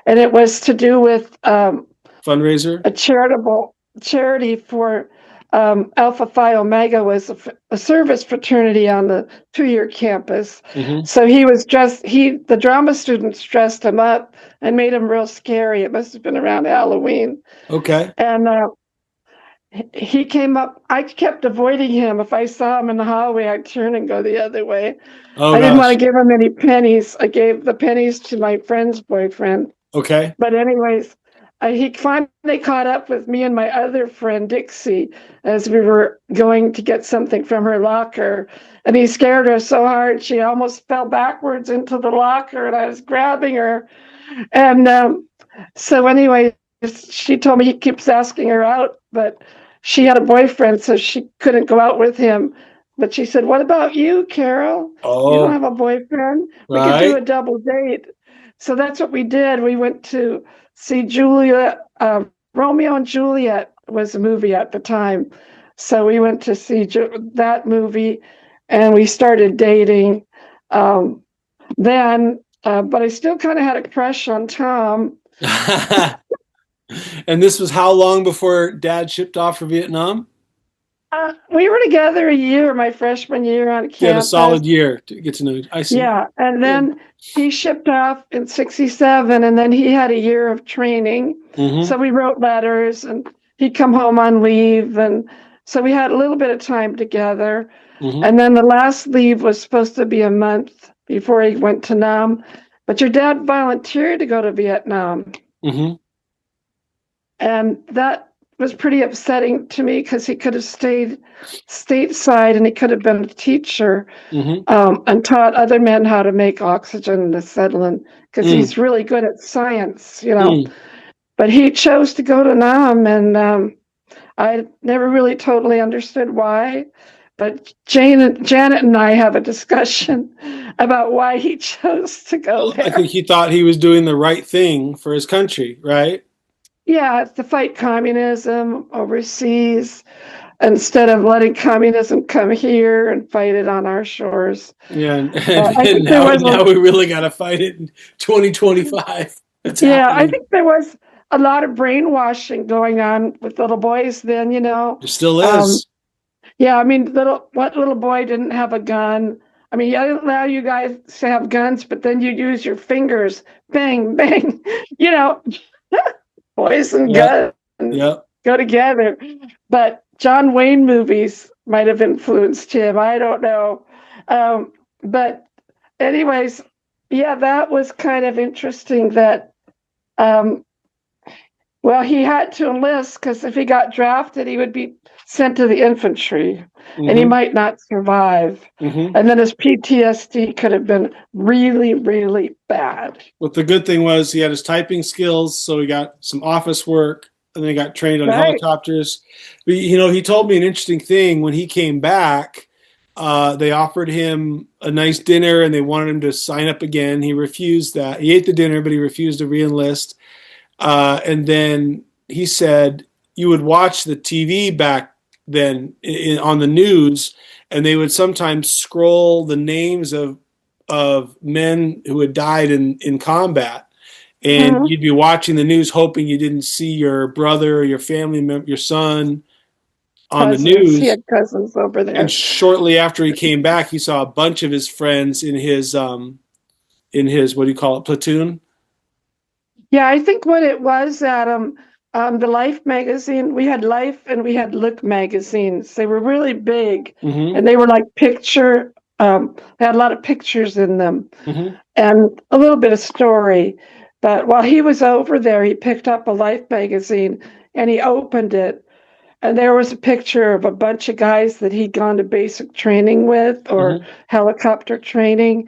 and it was to do with Fundraiser? a charitable charity for Alpha Phi Omega was a service fraternity on the 2-year campus. Hmm. So the drama students dressed him up and made him real scary. It must have been around Halloween. Okay. And he came up. I kept avoiding him. If I saw him in the hallway, I'd turn and go the other way. Oh I didn't want to gosh. give him any pennies. I gave the pennies to my friend's boyfriend. Okay. But anyways, he finally caught up with me and my other friend Dixie as we were going to get something from her locker, and he scared her so hard she almost fell backwards into the locker, and I was grabbing her. And so anyway, she told me he keeps asking her out, but she had a boyfriend, so she couldn't go out with him. But she said, "What about you, Carole? You don't Oh, have a boyfriend? We could do a right. double date." So that's what we did. We went to see Julia. Romeo and Juliet was a movie at the time. So we went to see that movie, and we started dating. Um, but I still kind of had a crush on Tom. And this was how long before Dad shipped off for Vietnam? We were together a year, my freshman year on You had a campus. solid year to get to know you. I see. Yeah, and Good. then he shipped off in '67, and then he had a year of training. Mm-hmm. So we wrote letters, and he'd come home on leave, and so we had a little bit of time together. Mm-hmm. And then the last leave was supposed to be a month before he went to Nam. But your dad volunteered to go to Vietnam, Mm-hmm. and that was pretty upsetting to me because he could have stayed stateside and he could have been a teacher Mm-hmm. and taught other men how to make oxygen and acetylene because Mm. he's really good at science, you know. Mm. But he chose to go to Nam, and I never really totally understood why. But Janet and I have a discussion about why he chose to go Well, I there. think he thought he was doing the right thing for his country, right? Yeah, to fight communism overseas instead of letting communism come here and fight it on our shores. Yeah, and, I and think there now was now we really got to fight it in 2025. It's yeah, I happening. think there was a lot of brainwashing going on with little boys then, you know. There still Um, is. yeah, I mean, what little boy didn't have a gun? I mean, I didn't allow you guys to have guns, but then you use your fingers, bang, bang, you know, boys and Yep. guns Yep. go together. But John Wayne movies might have influenced him. I don't know. But anyways, yeah, that was kind of interesting that, um, well, he had to enlist because if he got drafted, he would be sent to the infantry and he Mm-hmm. might not survive. Mm-hmm. And then his PTSD could have been really, really bad. But the good thing was he had his typing skills, so he got some office work, and then he got trained on Right. helicopters. But, he told me an interesting thing when he came back. They offered him a nice dinner, and they wanted him to sign up again. He refused that. He ate the dinner, but he refused to reenlist. And then he said you would watch the TV back then on the news, and they would sometimes scroll the names of men who had died in combat. And Mhm. you'd be watching the news hoping you didn't see your brother or your family member, your son on the Cousins. He news. had cousins over And there. shortly after he came back, he saw a bunch of his friends in his what do you call it, platoon? Yeah, I think what it was, Adam, the Life magazine, we had Life and we had Look magazines. They were really big Mm-hmm. and they were like they had a lot of pictures in them Mm-hmm. and a little bit of story. But while he was over there, he picked up a Life magazine and he opened it. And there was a picture of a bunch of guys that he'd gone to basic training with or Mm-hmm. helicopter training.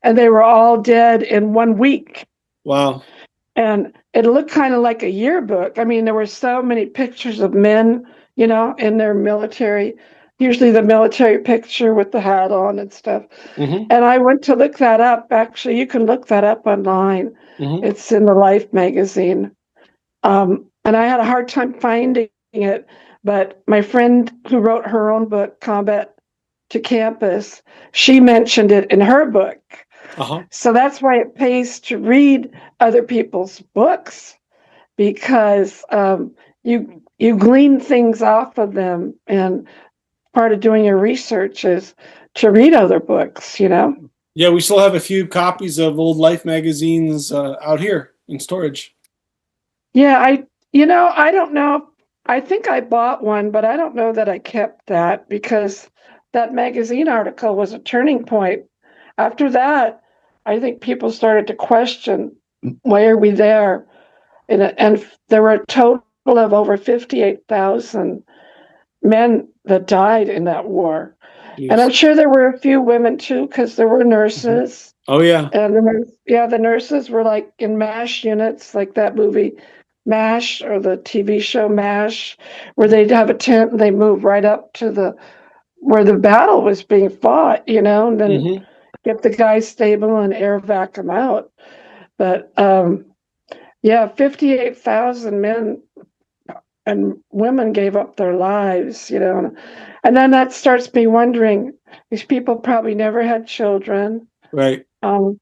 And they were all dead in 1 week. Wow. And it looked kind of like a yearbook. I mean, there were so many pictures of men, you know, in their military, usually the military picture with the hat on and stuff. Mm-hmm. And I went to look that up. Actually, you can look that up online. Mm-hmm. It's in the Life magazine. And I had a hard time finding it, but my friend who wrote her own book, Combat to Campus, she mentioned it in her book. Uh-huh. So that's why it pays to read other people's books because you glean things off of them, and part of doing your research is to read other books. You know. Yeah, we still have a few copies of old Life magazines out here in storage. Yeah, I don't know. I think I bought one, but I don't know that I kept that because that magazine article was a turning point. After that, I think people started to question, why are we there? And there were a total of over 58,000 men that died in that war. And I'm Jeez. sure there were a few women too, because there were Mm-hmm. nurses. Oh yeah. And the nurses were like in MASH units, like that movie MASH or the TV show MASH, where they'd have a tent and they move right up to where the battle was being fought, you know, and then Mm-hmm. get the guys stable and air vac them out. But yeah, 58,000 men and women gave up their lives, you know. And then that starts me wondering, these people probably never had children. Right. Um,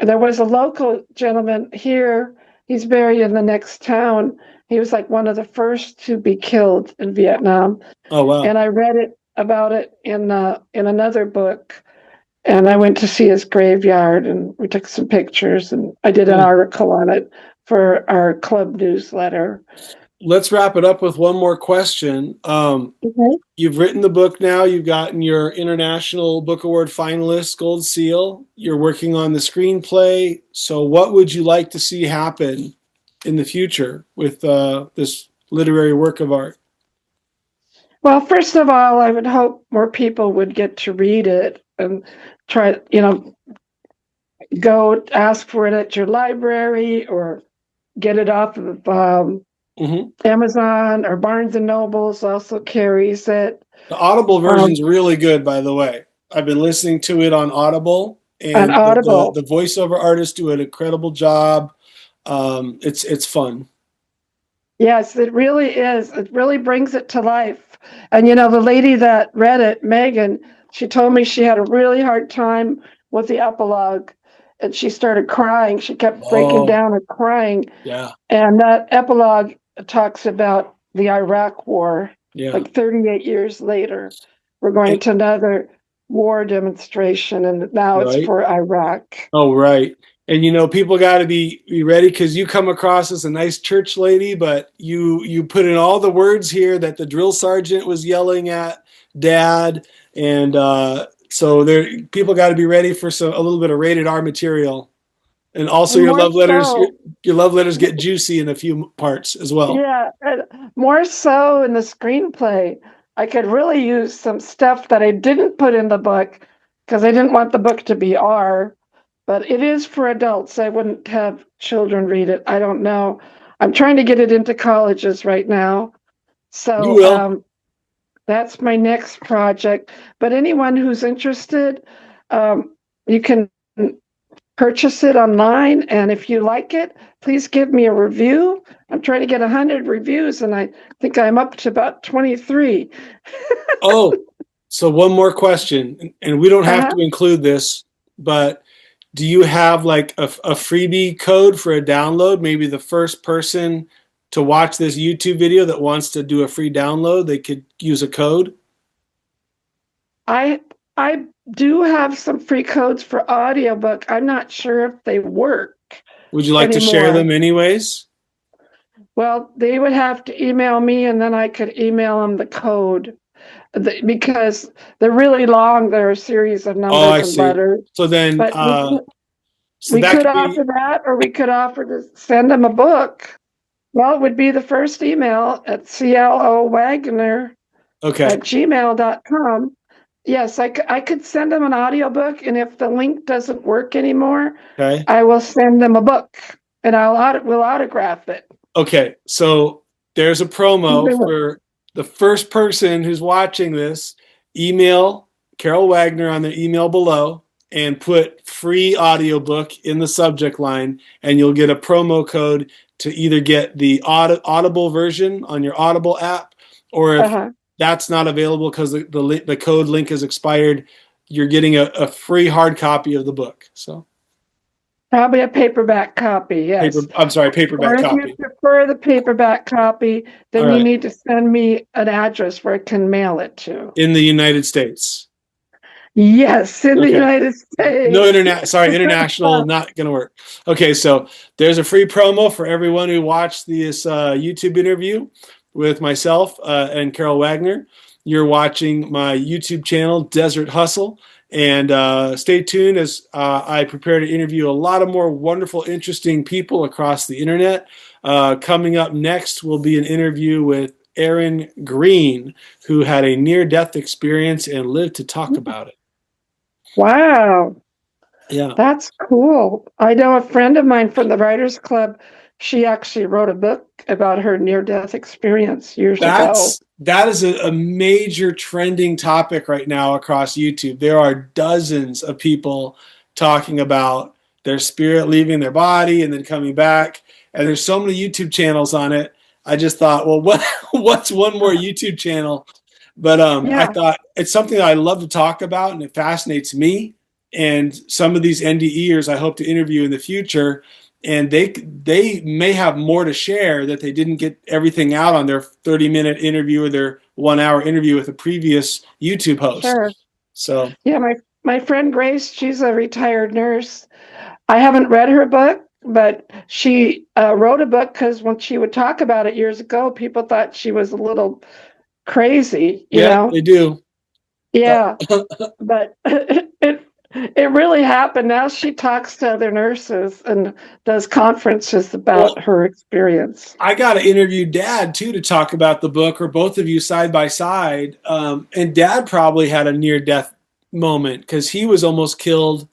there was a local gentleman here. He's buried in the next town. He was like one of the first to be killed in Vietnam. Oh wow. And I read about it in another book. And I went to see his graveyard and we took some pictures and I did an Hmm. article on it for our club newsletter. Let's wrap it up with one more question. Okay. You've written the book now. You've gotten your International Book Award finalist Gold Seal. You're working on the screenplay. So, what would you like to see happen in the future with this literary work of art? Well, first of all, I would hope more people would get to read it and try, go ask for it at your library or get it off of Hmm. Amazon, or Barnes and Nobles also carries it. The Audible Um, version's really good, by the way. I've been listening to it on Audible, on and Audible. the voiceover artists do an incredible job. It's fun. Yes, it really is. It really brings it to life. And the lady that read it, Megan, she told me she had a really hard time with the epilogue, and she started crying. She kept breaking Oh, down and crying. yeah, And that epilogue talks about the Iraq War, yeah. like 38 years later. We're going And, to another war demonstration, and now it's right. for Iraq. Oh, right. And people got to be ready, because you come across as a nice church lady, but you put in all the words here that the drill sergeant was yelling at Dad, and so there people got to be ready for a little bit of rated R material. And also And your more love letters, so, your love letters get juicy in a few parts as well. yeah, more so in the screenplay. I could really use some stuff that I didn't put in the book because I didn't want the book to be R, but it is for adults. I wouldn't have children read it. I don't know. I'm trying to get it into colleges right now. You So will. that's my next project. But anyone who's interested, you can purchase it online. And if you like it, please give me a review. I'm trying to get 100 reviews, and I think I'm up to about 23. Oh, so one more question, and we don't have Uh-huh. to include this, but do you have like a freebie code for a download? Maybe the first person to watch this YouTube video that wants to do a free download, they could use a code. I do have some free codes for audiobook. I'm not sure if they work Would you like to share anymore. them anyways? Well, they would have to email me, and then I could email them the code. Because they're really long. They're a series of Oh, I numbers and see. letters. So then, But so we that could could be offer that, or we could offer to send them a book. Well, it would be the first email at clowagener okay. at gmail.com. Yes, I could send them an audiobook, and if the link doesn't work anymore, Okay. I will send them a book, and we'll autograph it. Okay, so there's a promo Either way. for the first person who's watching this. Email Carole Wagener on the email below and put free audiobook in the subject line, and you'll get a promo code to either get the Audible version on your Audible app, or if Uh-huh. that's not available because the code link is expired, you're getting a free hard copy of the book. So Probably a paperback copy, yes. I'm sorry, Or paperback if you copy. prefer the paperback copy, All then you right, need to send me an address where I can mail it to. in the United States. Yes, in the Okay. United No States. internet. Sorry, international not gonna work. Okay, so there's a free promo for everyone who watched this YouTube interview with myself and Carole Wagener. You're watching my YouTube channel, Desert Hustle, and stay tuned as I prepare to interview a lot of more wonderful, interesting people across the internet. Coming up next will be an interview with Aaron Green, who had a near-death experience and lived to talk about it. Wow, Yeah. that's cool. I know a friend of mine from the Writers Club. She actually wrote a book about her near-death experience years ago. That is a major trending topic right now across YouTube. There are dozens of people talking about their spirit leaving their body and then coming back. And there's so many YouTube channels on it. I just thought, well, what's one more YouTube channel? But I Yeah, thought it's something that I love to talk about, and it fascinates me. And some of these NDEers I hope to interview in the future, and they may have more to share that they didn't get everything out on their 30-minute interview or their 1 hour interview with a previous YouTube host. sure. So Yeah, my friend Grace, she's a retired nurse. I haven't read her book, but she wrote a book because when she would talk about it years ago, people thought she was a little crazy, yeah, they do. Yeah, but It really happened. Now she talks to other nurses and does conferences about Well, her experience. I got to interview Dad too to talk about the book, or both of you side by side. And Dad probably had a near death moment because he was almost killed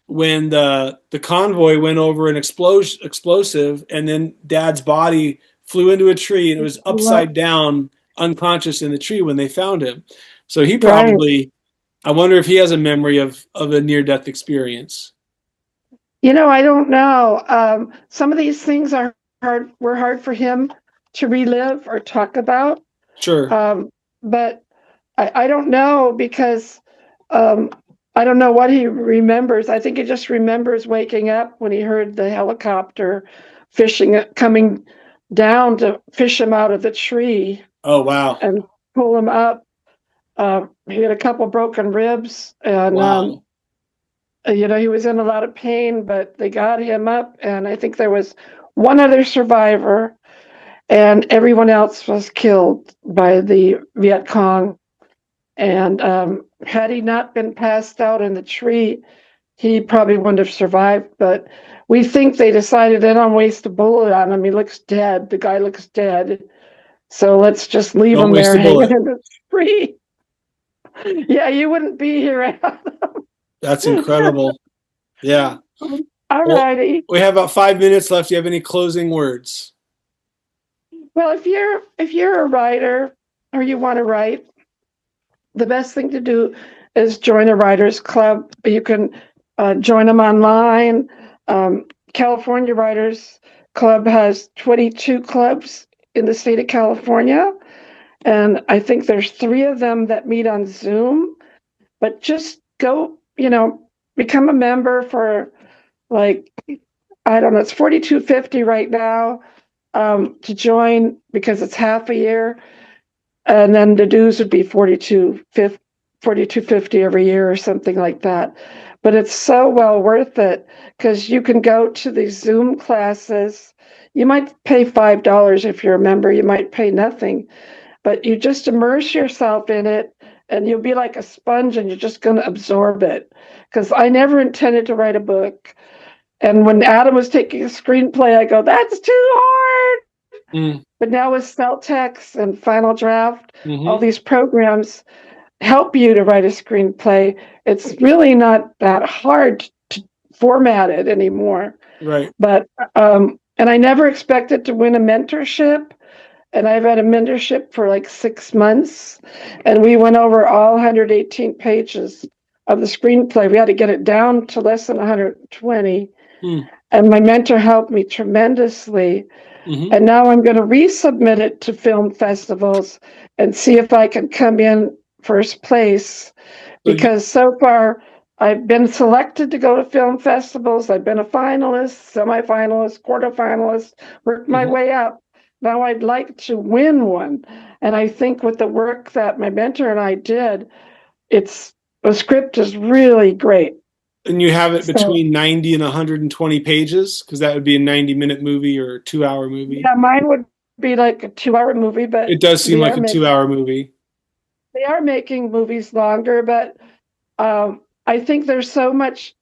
when the convoy went over an explosive, and then Dad's body flew into a tree and it was upside down, unconscious in the tree when they found him. So he Right. probably, I wonder if he has a memory of a near death experience. I don't know. Some of these things were hard for him to relive or talk about. Sure. But I don't know because um, I don't know what he remembers. I think he just remembers waking up when he heard the helicopter coming down to fish him out of the tree Oh, wow. and pull him up. He had a couple broken ribs, and Wow. he was in a lot of pain, but they got him up, and I think there was one other survivor, and everyone else was killed by the Viet Cong. And had he not been passed out in the tree, he probably wouldn't have survived. But we think they decided they don't waste a bullet on him. He looks dead. The guy looks dead. So let's just leave Don't him waste there a hanging bullet. in the tree. Yeah, you wouldn't be here. That's incredible. Yeah. All Well, righty. we have about 5 minutes left. Do you have any closing words? Well, if you're a writer or you want to write, the best thing to do is join a writers club. You can join them online. California Writers Club has 22 clubs in the state of California, and I think there's 3 of them that meet on Zoom. But just go, become a member for, like, I don't know, it's $42.50 right now to join because it's half a year, and then the dues would be $42.50 every year or something like that. But it's so well worth it because you can go to these Zoom classes. You might pay $5 if you're a member. You might pay nothing, but you just immerse yourself in it, and you'll be like a sponge, and you're just going to absorb it. Because I never intended to write a book, and when Adam was taking a screenplay, I go, "That's too hard." Mm. But now with Celtex and Final Draft, all Mm-hmm. these programs help you to write a screenplay. It's really not that hard to format it anymore. Right. But and I never expected to win a mentorship. And I've had a mentorship for like 6 months, and we went over all 118 pages of the screenplay. We had to get it down to less than 120. Mm. And my mentor helped me tremendously. Mm-hmm. And now I'm going to resubmit it to film festivals and see if I can come in first place. So you, Because so far, I've been selected to go to film festivals. I've been a finalist, semifinalist, quarterfinalist, worked my mm-hmm. way up. Now I'd like to win one. And I think with the work that my mentor and I did, the script is really great. And you have it So between 90 and 120 pages because that would be a 90-minute movie or a 2-hour movie. yeah, mine would be like a 2-hour movie, but It does seem they like are a making 2-hour movie. they are making movies longer, but I think there's so much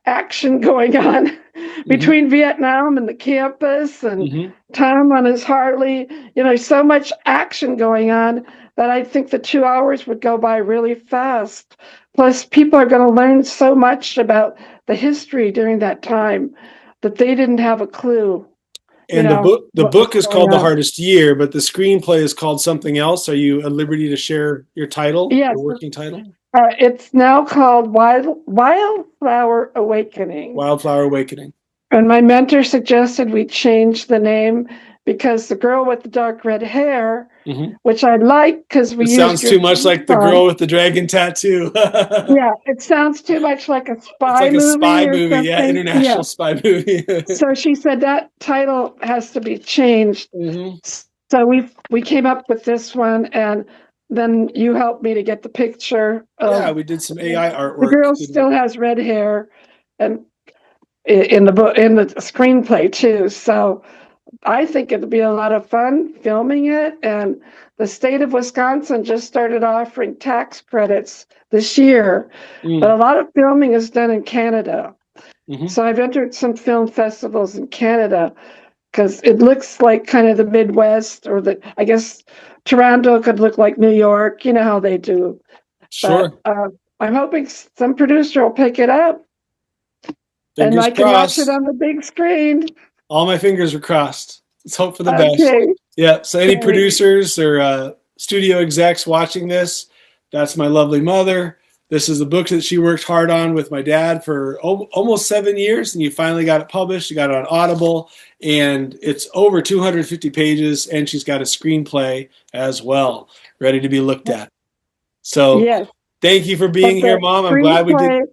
action going on Mm-hmm. between Vietnam and the campus and Mm-hmm. Tom on his Harley. So much action going on that I think the 2 hours would go by really fast. Plus, people are going to learn so much about the history during that time that they didn't have a clue, And the what was book is going called The on. Hardest Year, but the screenplay is called something else. Are you at liberty to share your title, Yes, your working title? it's now called Wildflower Awakening. Wildflower Awakening. And my mentor suggested we change the name because the girl with the dark red hair, Mm-hmm. which I like because we It used sounds your too much theme like the song. girl with the dragon tattoo. Yeah, it sounds too much like a It's spy like a movie spy or movie. Yeah, something. Yeah. international spy movie. So she said that title has to be changed. Mm-hmm. So we came up with this one, and then you helped me to get the picture Yeah, of we did some AI the artwork, girl didn't we? still has red hair, and in the book, in the screenplay too. So I think it'll be a lot of fun filming it. And the state of Wisconsin just started offering tax credits this year, but a lot of filming is done in Canada. So I've entered some film festivals in Canada because it looks like kind of the Midwest, or I guess Toronto could look like New York. You know how they do. Sure. But I'm hoping some producer will pick it up and Fingers I can watch it crossed. on the big screen. All my fingers are crossed. Let's hope for the best. Okay. Yeah. So any Great. producers or studio execs watching this, that's my lovely mother. This is the book that she worked hard on with my dad for almost 7 years, and you finally got it published. You got it on Audible, and it's over 250 pages, and she's got a screenplay as well, ready to be looked at. So Yes. thank you for being But here, the Mom. I'm glad we did.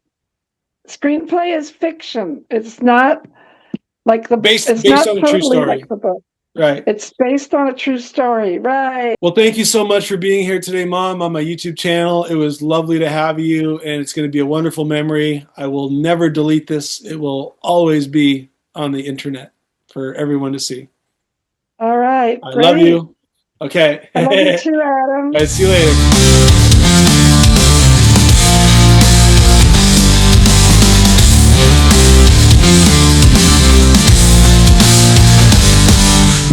Screenplay is fiction. It's not like Based it's on not a true totally story. like the book. Right. It's based on a true story. Right. Well, thank you so much for being here today, Mom, on my YouTube channel. It was lovely to have you, and it's going to be a wonderful memory. I will never delete this. It will always be on the internet for everyone to see. All right. I Great. love you. Okay. I love you too, Adam. All right, see you later.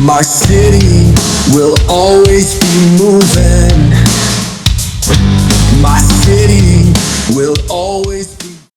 My city will always be moving. My city will always be